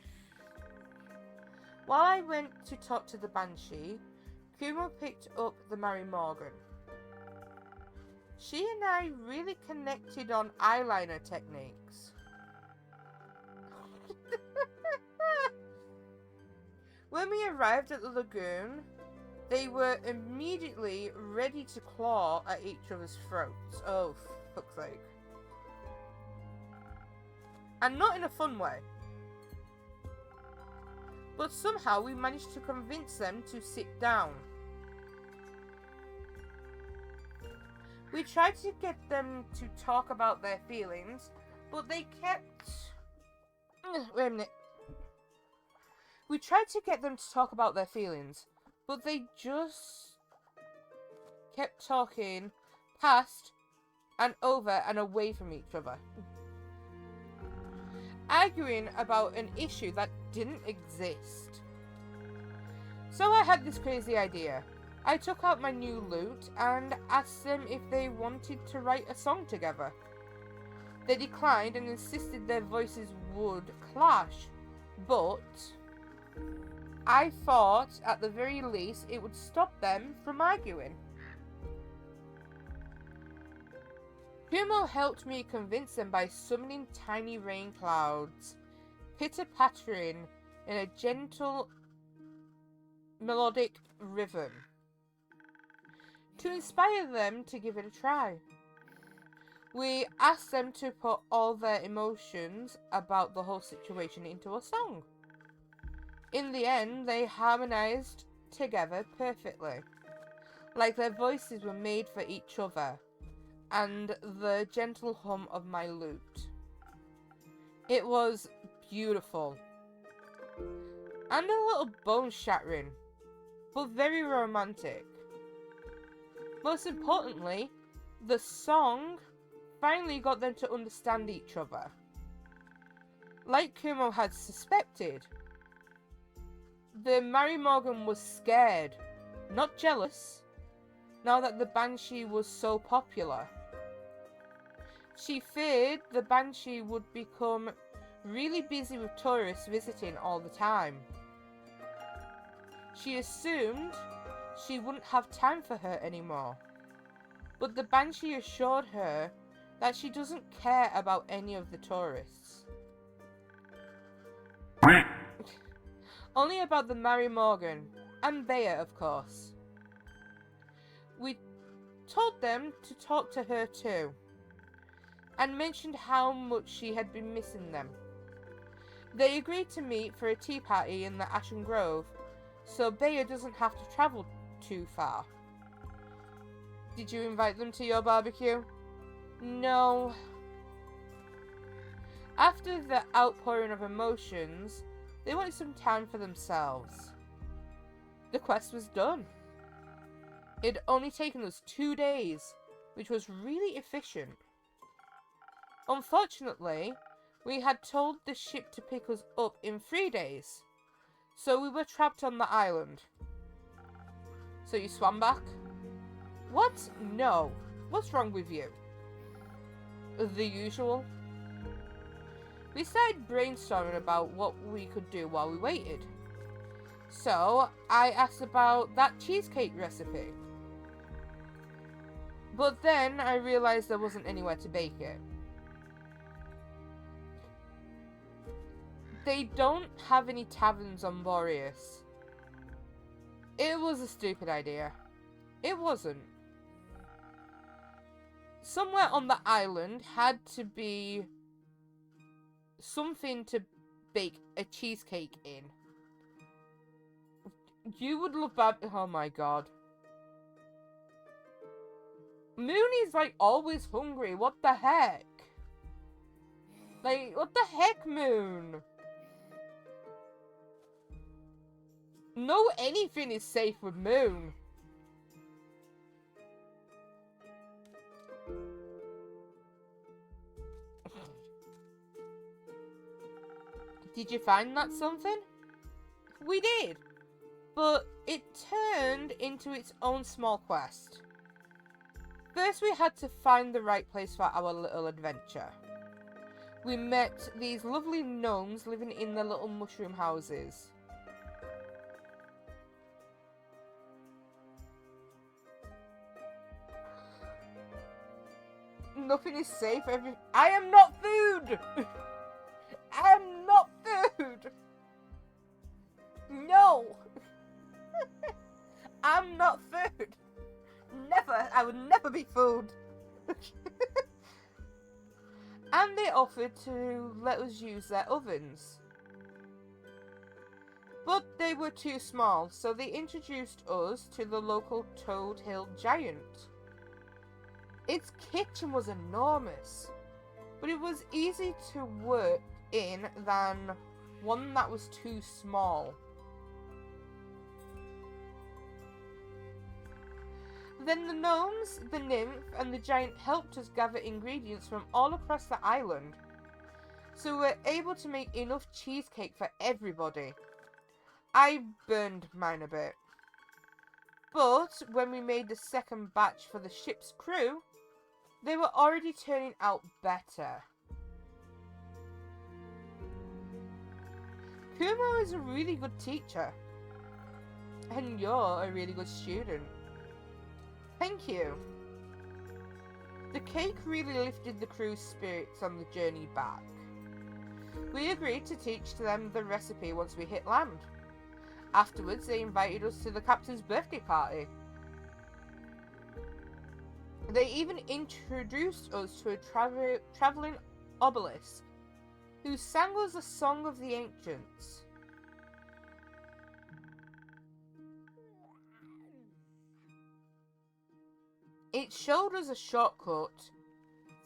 While I went to talk to the Banshee, Kumo picked up the Mary Morgan. She and I really connected on eyeliner techniques. When we arrived at the lagoon, they were immediately ready to claw at each other's throats. Oh, fuck's sake. And not in a fun way. But somehow we managed to convince them to sit down. We tried to get them to talk about their feelings, but they kept... Wait a minute. We tried to get them to talk about their feelings, but they just kept talking past and over and away from each other. Arguing about an issue that didn't exist. So I had this crazy idea. I took out my new lute and asked them if they wanted to write a song together. They declined and insisted their voices would clash, but I thought at the very least it would stop them from arguing. Kumo helped me convince them by summoning tiny rain clouds, pitter-pattering in a gentle melodic rhythm, to inspire them to give it a try. We asked them to put all their emotions about the whole situation into a song. In the end, they harmonized together perfectly, like their voices were made for each other, and the gentle hum of my lute. It was beautiful, and a little bone-shattering, but very romantic. Most importantly, The song finally got them to understand each other. Like Kumo had suspected, the Mary Morgan was scared, not jealous, now that the Banshee was so popular. She feared the Banshee would become really busy with tourists visiting all the time. She assumed she wouldn't have time for her anymore, but the Banshee assured her that she doesn't care about any of the tourists. Only about the Mary Morgan, and Bea, of course. We told them to talk to her too, and mentioned how much she had been missing them. They agreed to meet for a tea party in the Ashen Grove, so Bea doesn't have to travel too far. Did you invite them to your barbecue? No. After the outpouring of emotions, they wanted some time for themselves. The quest was done. It had only taken us 2 days, which was really efficient. Unfortunately, we had told the ship to pick us up in 3 days, so we were trapped on the island. So you swam back? What? No. What's wrong with you? The usual. We started brainstorming about what we could do while we waited. So, I asked about that cheesecake recipe. But then I realised there wasn't anywhere to bake it. They don't have any taverns on Boreas. It was a stupid idea. It wasn't. Somewhere on the island had to be something to bake a cheesecake in. You would love that. Oh my god. Mooney's like always hungry. What the heck? Like, what the heck, Moon? No, anything is safe with Moon. Did you find that something? We did, but it turned into its own small quest. First, we had to find the right place for our little adventure. We met these lovely gnomes living in their little mushroom houses. Nothing is safe. I am not food! I am not food! No! I'm not food! Never! I would never be food! And they offered to let us use their ovens. But they were too small, so they introduced us to the local Toad Hill giant. Its kitchen was enormous, but it was easy to work in than one that was too small. Then the gnomes, the nymph, and the giant helped us gather ingredients from all across the island, so we were able to make enough cheesecake for everybody. I burned mine a bit. But when we made the second batch for the ship's crew, they were already turning out better. Kumo is a really good teacher. And you're a really good student. Thank you. The cake really lifted the crew's spirits on the journey back. We agreed to teach them the recipe once we hit land. Afterwards, they invited us to the captain's birthday party. They even introduced us to a travelling obelisk, who sang us a song of the ancients. It showed us a shortcut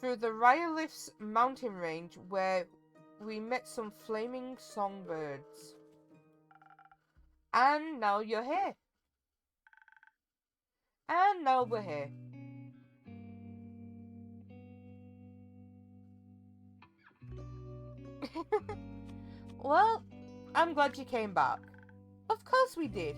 through the Ryolith's mountain range where we met some flaming songbirds. And now you're here. And now we're here. Well, I'm glad you came back. Of course we did.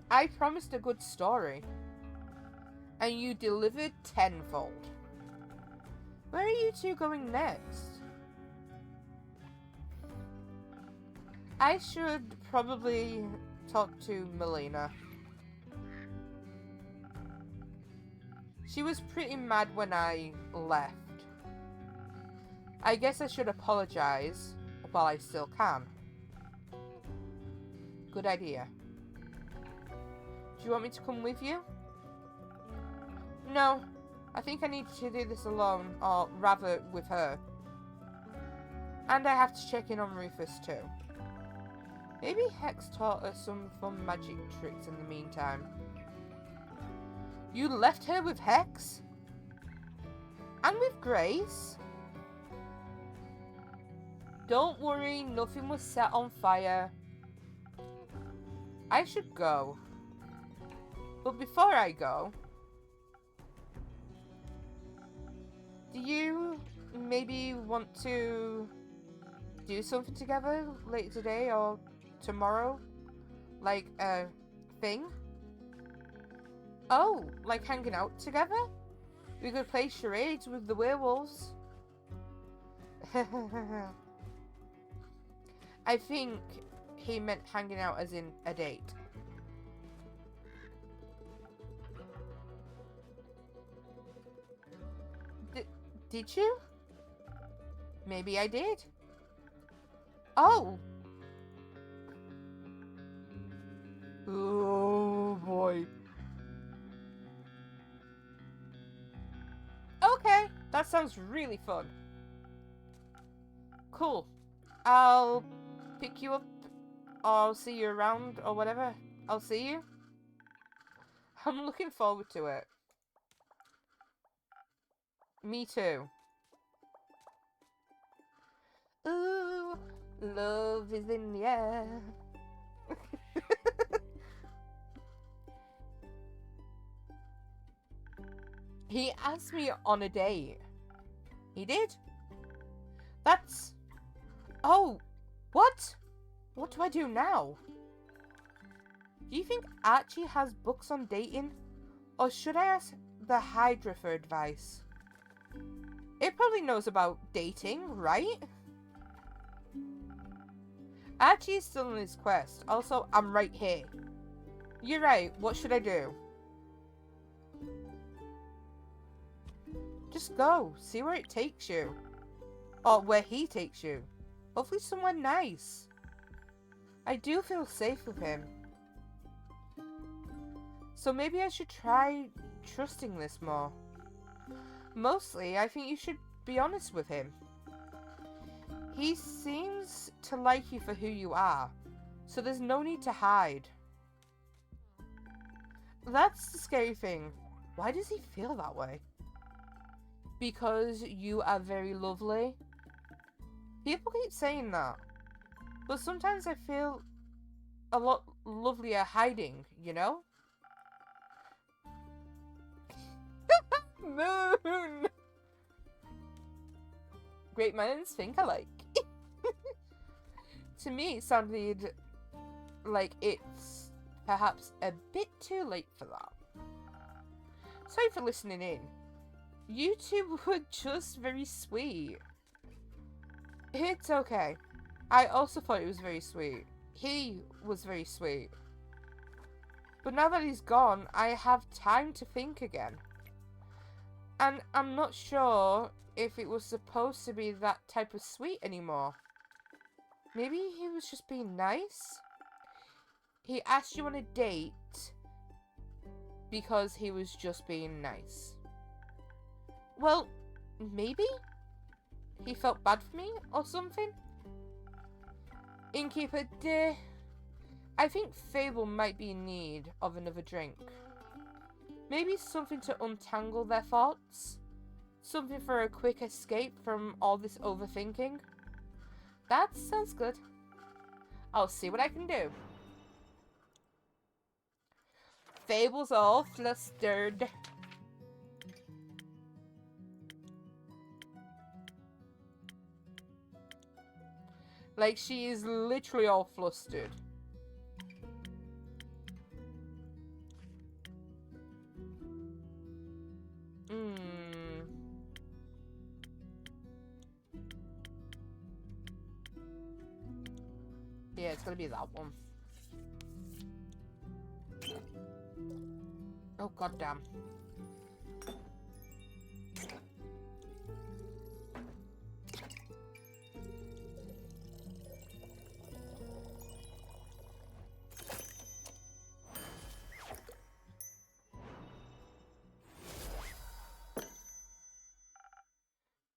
I promised a good story, and you delivered tenfold. Where are you two going next? I should probably talk to Melina. She was pretty mad when I left. I guess I should apologize while I still can. Good idea. Do you want me to come with you? No, I think I need to do this alone, or rather with her. And I have to check in on Rufus too. Maybe Hex taught her some fun magic tricks in the meantime. You left her with Hex? And with Grace? Don't worry, nothing was set on fire. I should go. But before I go, do you maybe want to do something together later today or tomorrow? Like a thing? Oh, like hanging out together? We could play charades with the werewolves. I think he meant hanging out as in a date. Did you? Maybe I did. Oh! Oh boy. Okay, that sounds really fun. Cool. I'll pick you up, or I'll see you around, or whatever. I'll see you. I'm looking forward to it. Me too. Ooh, love is in the air. He asked me on a date. He did? That's... Oh, what? What do I do now? Do you think Archie has books on dating? Or should I ask the Hydra for advice? It probably knows about dating, right? Archie is still on his quest. Also, I'm right here. You're right. What should I do? Just go. See where it takes you. Or where he takes you. Hopefully somewhere nice. I do feel safe with him. So maybe I should try trusting this more. Mostly, I think you should be honest with him. He seems to like you for who you are, so there's no need to hide. That's the scary thing. Why does he feel that way? Because you are very lovely? People keep saying that, but sometimes I feel a lot lovelier hiding, you know? Moon! Great minds think alike. To me, it sounded like it's perhaps a bit too late for that. Sorry for listening in. You two were just very sweet. It's okay. I also thought it was very sweet. He was very sweet. But now that he's gone, I have time to think again. And I'm not sure if it was supposed to be that type of sweet anymore. Maybe he was just being nice? He asked you on a date because he was just being nice. Well, maybe? He felt bad for me or something? Innkeeper, dear, I think Fable might be in need of another drink. Maybe something to untangle their thoughts? Something for a quick escape from all this overthinking? That sounds good. I'll see what I can do. Fable's all flustered. Like, she is literally all flustered. Yeah, it's gonna be that one. Oh, goddamn.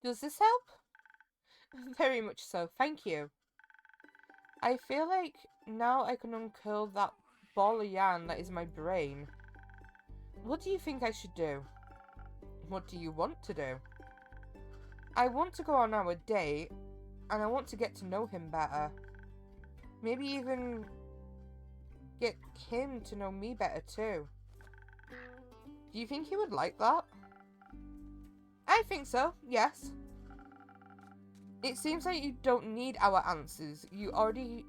Does this help? Very much so, thank you. I feel like now I can uncurl that ball of yarn that is my brain. What do you think I should do? What do you want to do? I want to go on our date, and I want to get to know him better. Maybe even get him to know me better too. Do you think he would like that? I think so, yes. It seems like you don't need our answers. You already...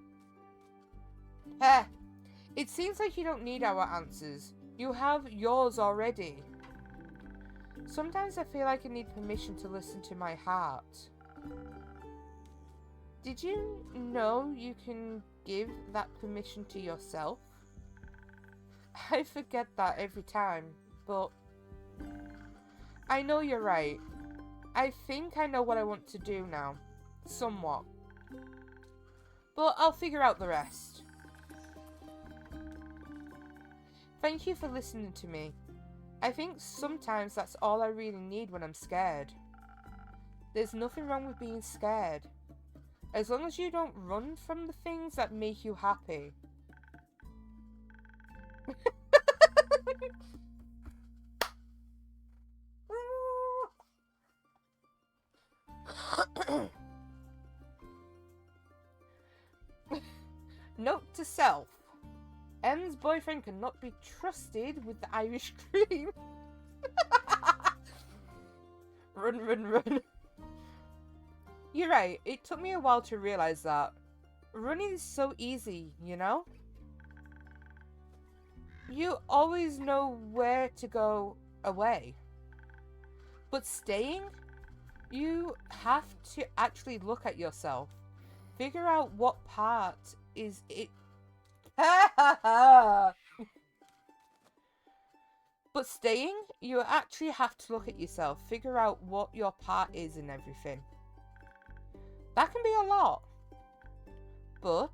It seems like you don't need our answers. You have yours already. Sometimes I feel like I need permission to listen to my heart. Did you know you can give that permission to yourself? I forget that every time, but... I know you're right. I think I know what I want to do now. Somewhat. But I'll figure out the rest. Thank you for listening to me. I think sometimes that's all I really need when I'm scared. There's nothing wrong with being scared. As long as you don't run from the things that make you happy. Note to self. M's boyfriend cannot be trusted with the Irish cream. Run, run, run. You're right, it took me a while to realise that. Running is so easy, you know? You always know where to go away. But staying? You have to actually look at yourself. Figure out what part is it. But staying, you actually have to look at yourself. Figure out what your part is in everything. That can be a lot. But...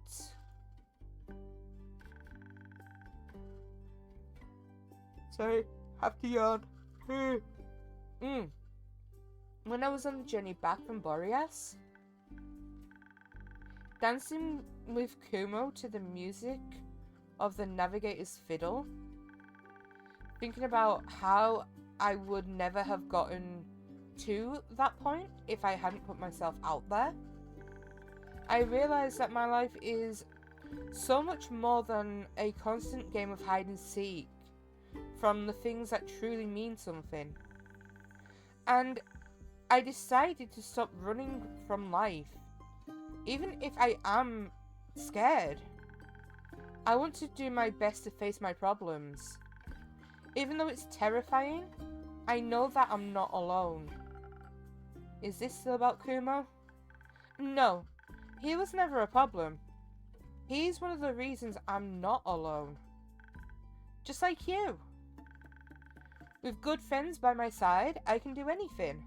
Sorry, have to yawn. When I was on the journey back from Boreas, dancing with Kumo to the music of the navigator's fiddle, thinking about how I would never have gotten to that point if I hadn't put myself out there, I realised that my life is so much more than a constant game of hide and seek from the things that truly mean something. And I decided to stop running from life. Even if I am scared, I want to do my best to face my problems. Even though it's terrifying, I know that I'm not alone. Is this still about Kumo? No, he was never a problem. He's one of the reasons I'm not alone. Just like you. With good friends by my side, I can do anything.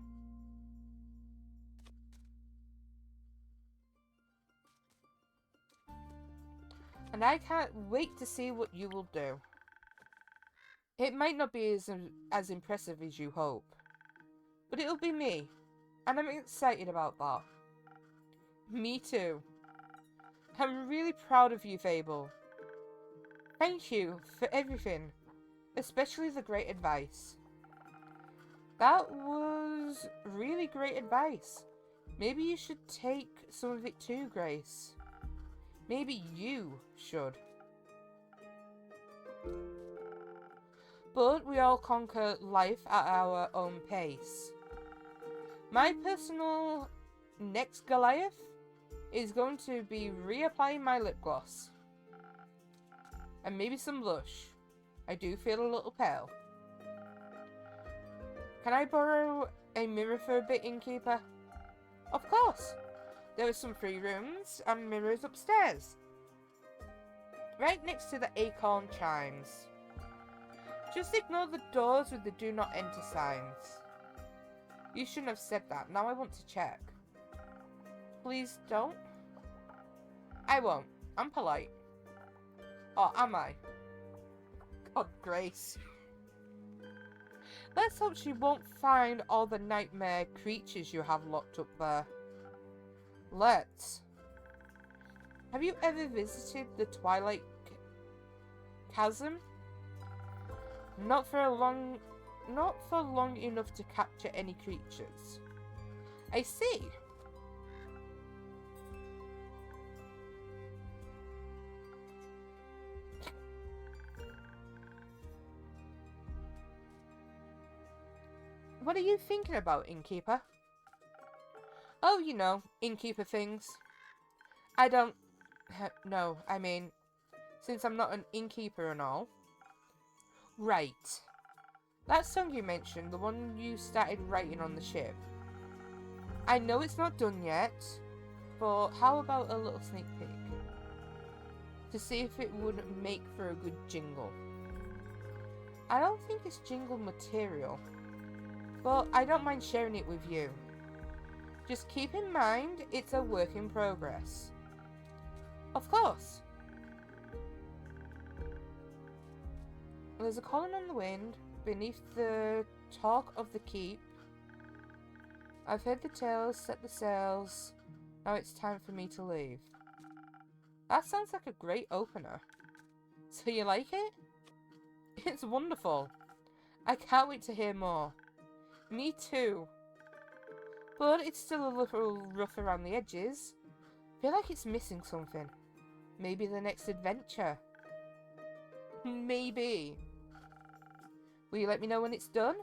And I can't wait to see what you will do. It might not be as impressive as you hope, but it'll be me, and I'm excited about that. Me too. I'm really proud of you, Fable. Thank you for everything, especially the great advice. That was really great advice. Maybe you should take some of it too, Grace. Maybe you should. but we all conquer life at our own pace. My personal next Goliath is going to be reapplying my lip gloss. And maybe some blush. I do feel a little pale. Can I borrow a mirror for a bit, innkeeper? Of course. There are some free rooms and mirrors upstairs. Right next to the acorn chimes. Just ignore the doors with the do not enter signs. You shouldn't have said that. Now I want to check. Please don't. I won't. I'm polite. Or am I? God grace. Let's hope she won't find all the nightmare creatures you have locked up there. Let's. Have you ever visited the Twilight Chasm? Not for long enough to capture any creatures. I see. What are you thinking about, innkeeper? Oh, you know, innkeeper things. I don't... No, I mean, since I'm not an innkeeper and all. Right. That song you mentioned, the one you started writing on the ship. I know it's not done yet, but how about a little sneak peek? To see if it would make for a good jingle. I don't think it's jingle material, but I don't mind sharing it with you. Just keep in mind, it's a work in progress. Of course. There's a column on the wind, beneath the talk of the keep. I've heard the tales, set the sails. Now it's time for me to leave. That sounds like a great opener. So you like it? It's wonderful. I can't wait to hear more. Me too. But it's still a little rough around the edges. Feel like it's missing something. Maybe the next adventure. Maybe. Will you let me know when it's done?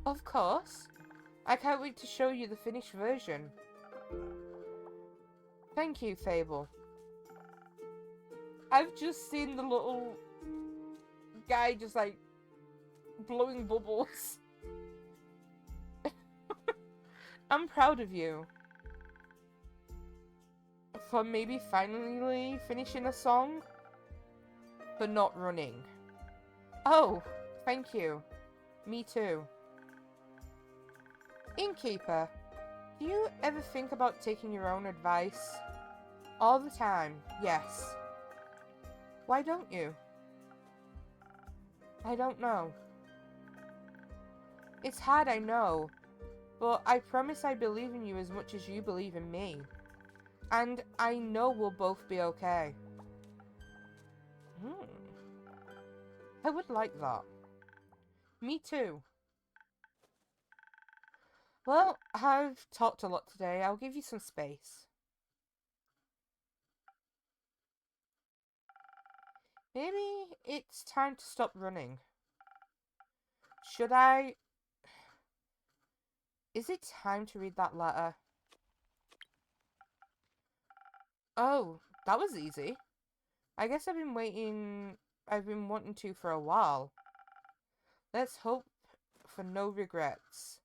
Of course. I can't wait to show you the finished version. Thank you, Fable. I've just seen the little guy just like blowing bubbles. I'm proud of you. For maybe finally finishing a song, but not running. Oh, thank you. Me too. Innkeeper, do you ever think about taking your own advice? All the time, yes. Why don't you? I don't know. It's hard, I know, but I promise I believe in you as much as you believe in me. And I know we'll both be okay. I would like that. Me too. Well, I've talked a lot today. I'll give you some space. Maybe it's time to stop running. Should I... Is it time to read that letter? Oh, that was easy. I guess I've been wanting to for a while. Let's hope for no regrets.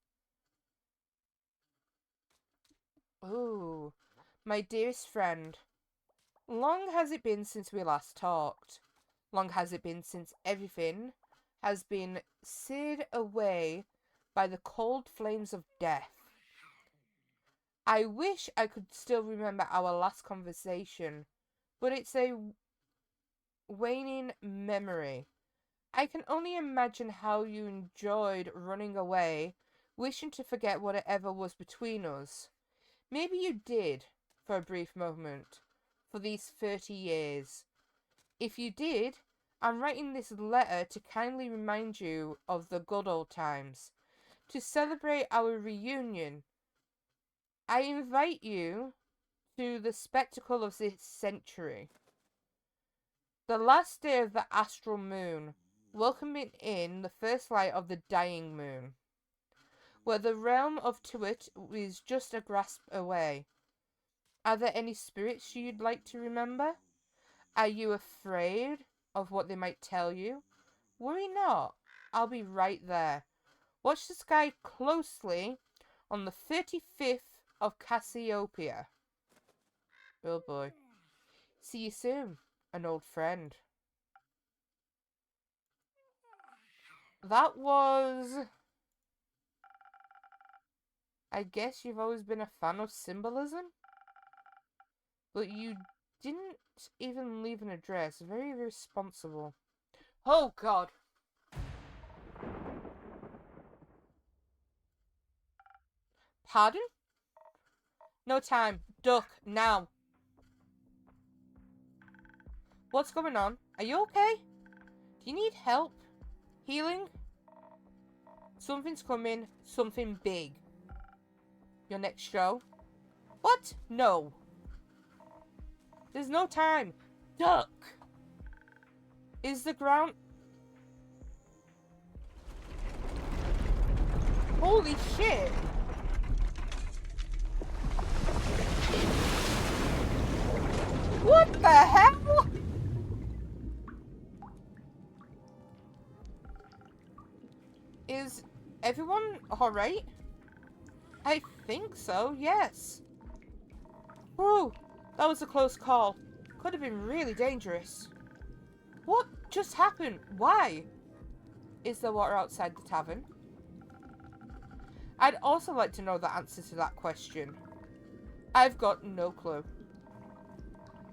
Ooh, my dearest friend. Long has it been since we last talked. Long has it been since everything has been seared away by the cold flames of death. I wish I could still remember our last conversation, but it's a waning memory. I can only imagine how you enjoyed running away, wishing to forget whatever was between us. Maybe you did, for a brief moment, for these 30 years. If you did, I'm writing this letter to kindly remind you of the good old times, to celebrate our reunion. I invite you to the spectacle of this century. The last day of the astral moon, welcoming in the first light of the dying moon, where the realm of Tuit is just a grasp away. Are there any spirits you'd like to remember? Are you afraid of what they might tell you? Worry not, I'll be right there. Watch the sky closely on the 35th of Cassiopeia. Oh boy. See you soon, an old friend. That was... I guess you've always been a fan of symbolism? But you didn't even leave an address. Very irresponsible. Oh god. Pardon? No time. Duck, now. What's going on? Are you okay? Do you need help? Healing? Something's coming. Something big. Your next show? What? No. There's no time. Duck. Is the ground... Holy shit. What the hell? Is everyone alright? I think so, yes. Whew, that was a close call. Could have been really dangerous. What just happened? Why? Is there water outside the tavern? I'd also like to know the answer to that question. I've got no clue.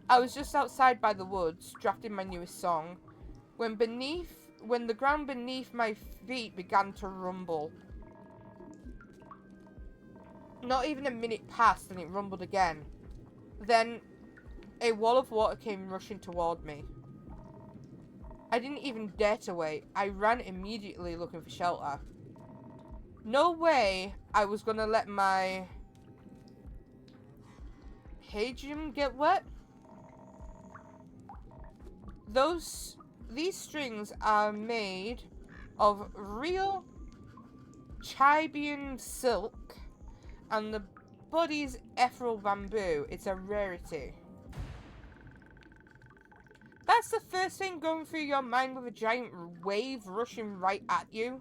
I was just outside by the woods, drafting my newest song, when the ground beneath my feet began to rumble. Not even a minute passed and it rumbled again. Then, a wall of water came rushing toward me. I didn't even dare to wait. I ran immediately looking for shelter. No way I was gonna let my Hagium get wet. These strings are made of real Chibian silk and the body's ethereal bamboo. It's a rarity. That's the first thing going through your mind with a giant wave rushing right at you?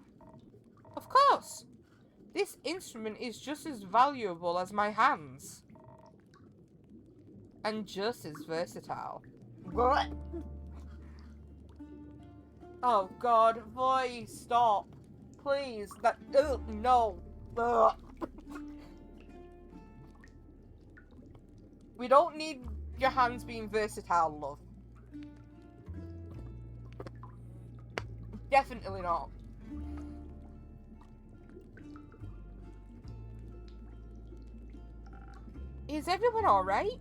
Of course! This instrument is just as valuable as my hands. And just as versatile. What? Oh god, boy, stop. Please, that, no. Ugh. We don't need your hands being versatile, love. Definitely not. Is everyone alright?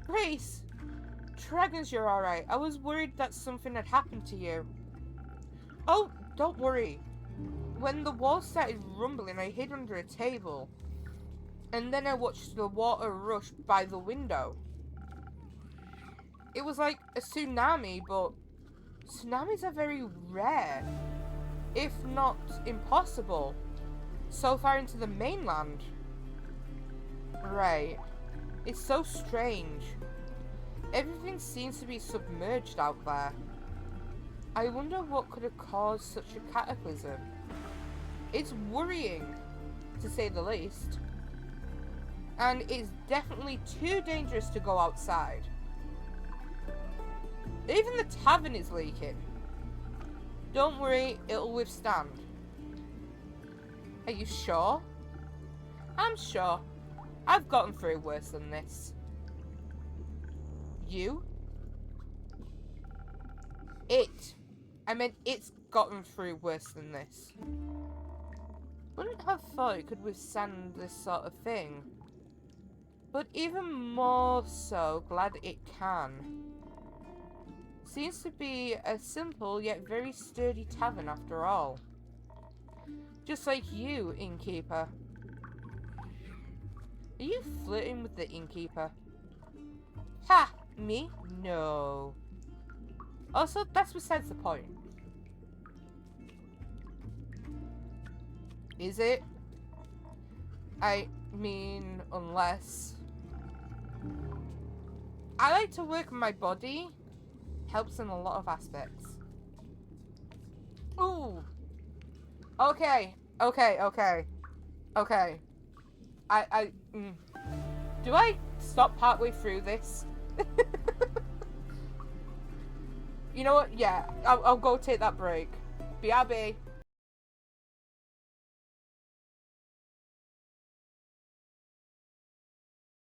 Grace! Dragons, you're alright. I was worried that something had happened to you. Oh, don't worry. When the wall started rumbling, I hid under a table. And then I watched the water rush by the window. It was like a tsunami, but tsunamis are very rare, if not impossible, so far into the mainland. Right. It's so strange. Everything seems to be submerged out there. I wonder what could have caused such a cataclysm. It's worrying, to say the least. And it's definitely too dangerous to go outside. Even the tavern is leaking. Don't worry, it'll withstand. Are you sure? I'm sure. I've gotten through worse than this. You? It. I meant it's gotten through worse than this. Wouldn't have thought it could withstand this sort of thing. But even more so, glad it can. Seems to be a simple yet very sturdy tavern after all. Just like you, innkeeper. Are you flirting with the innkeeper? Ha! Me? No. Also, that's besides the point. Is it? I mean, unless... I like to work my body. Helps in a lot of aspects. Ooh. Okay. Do I stop partway through this? You know what? Yeah, I'll go take that break. BRB.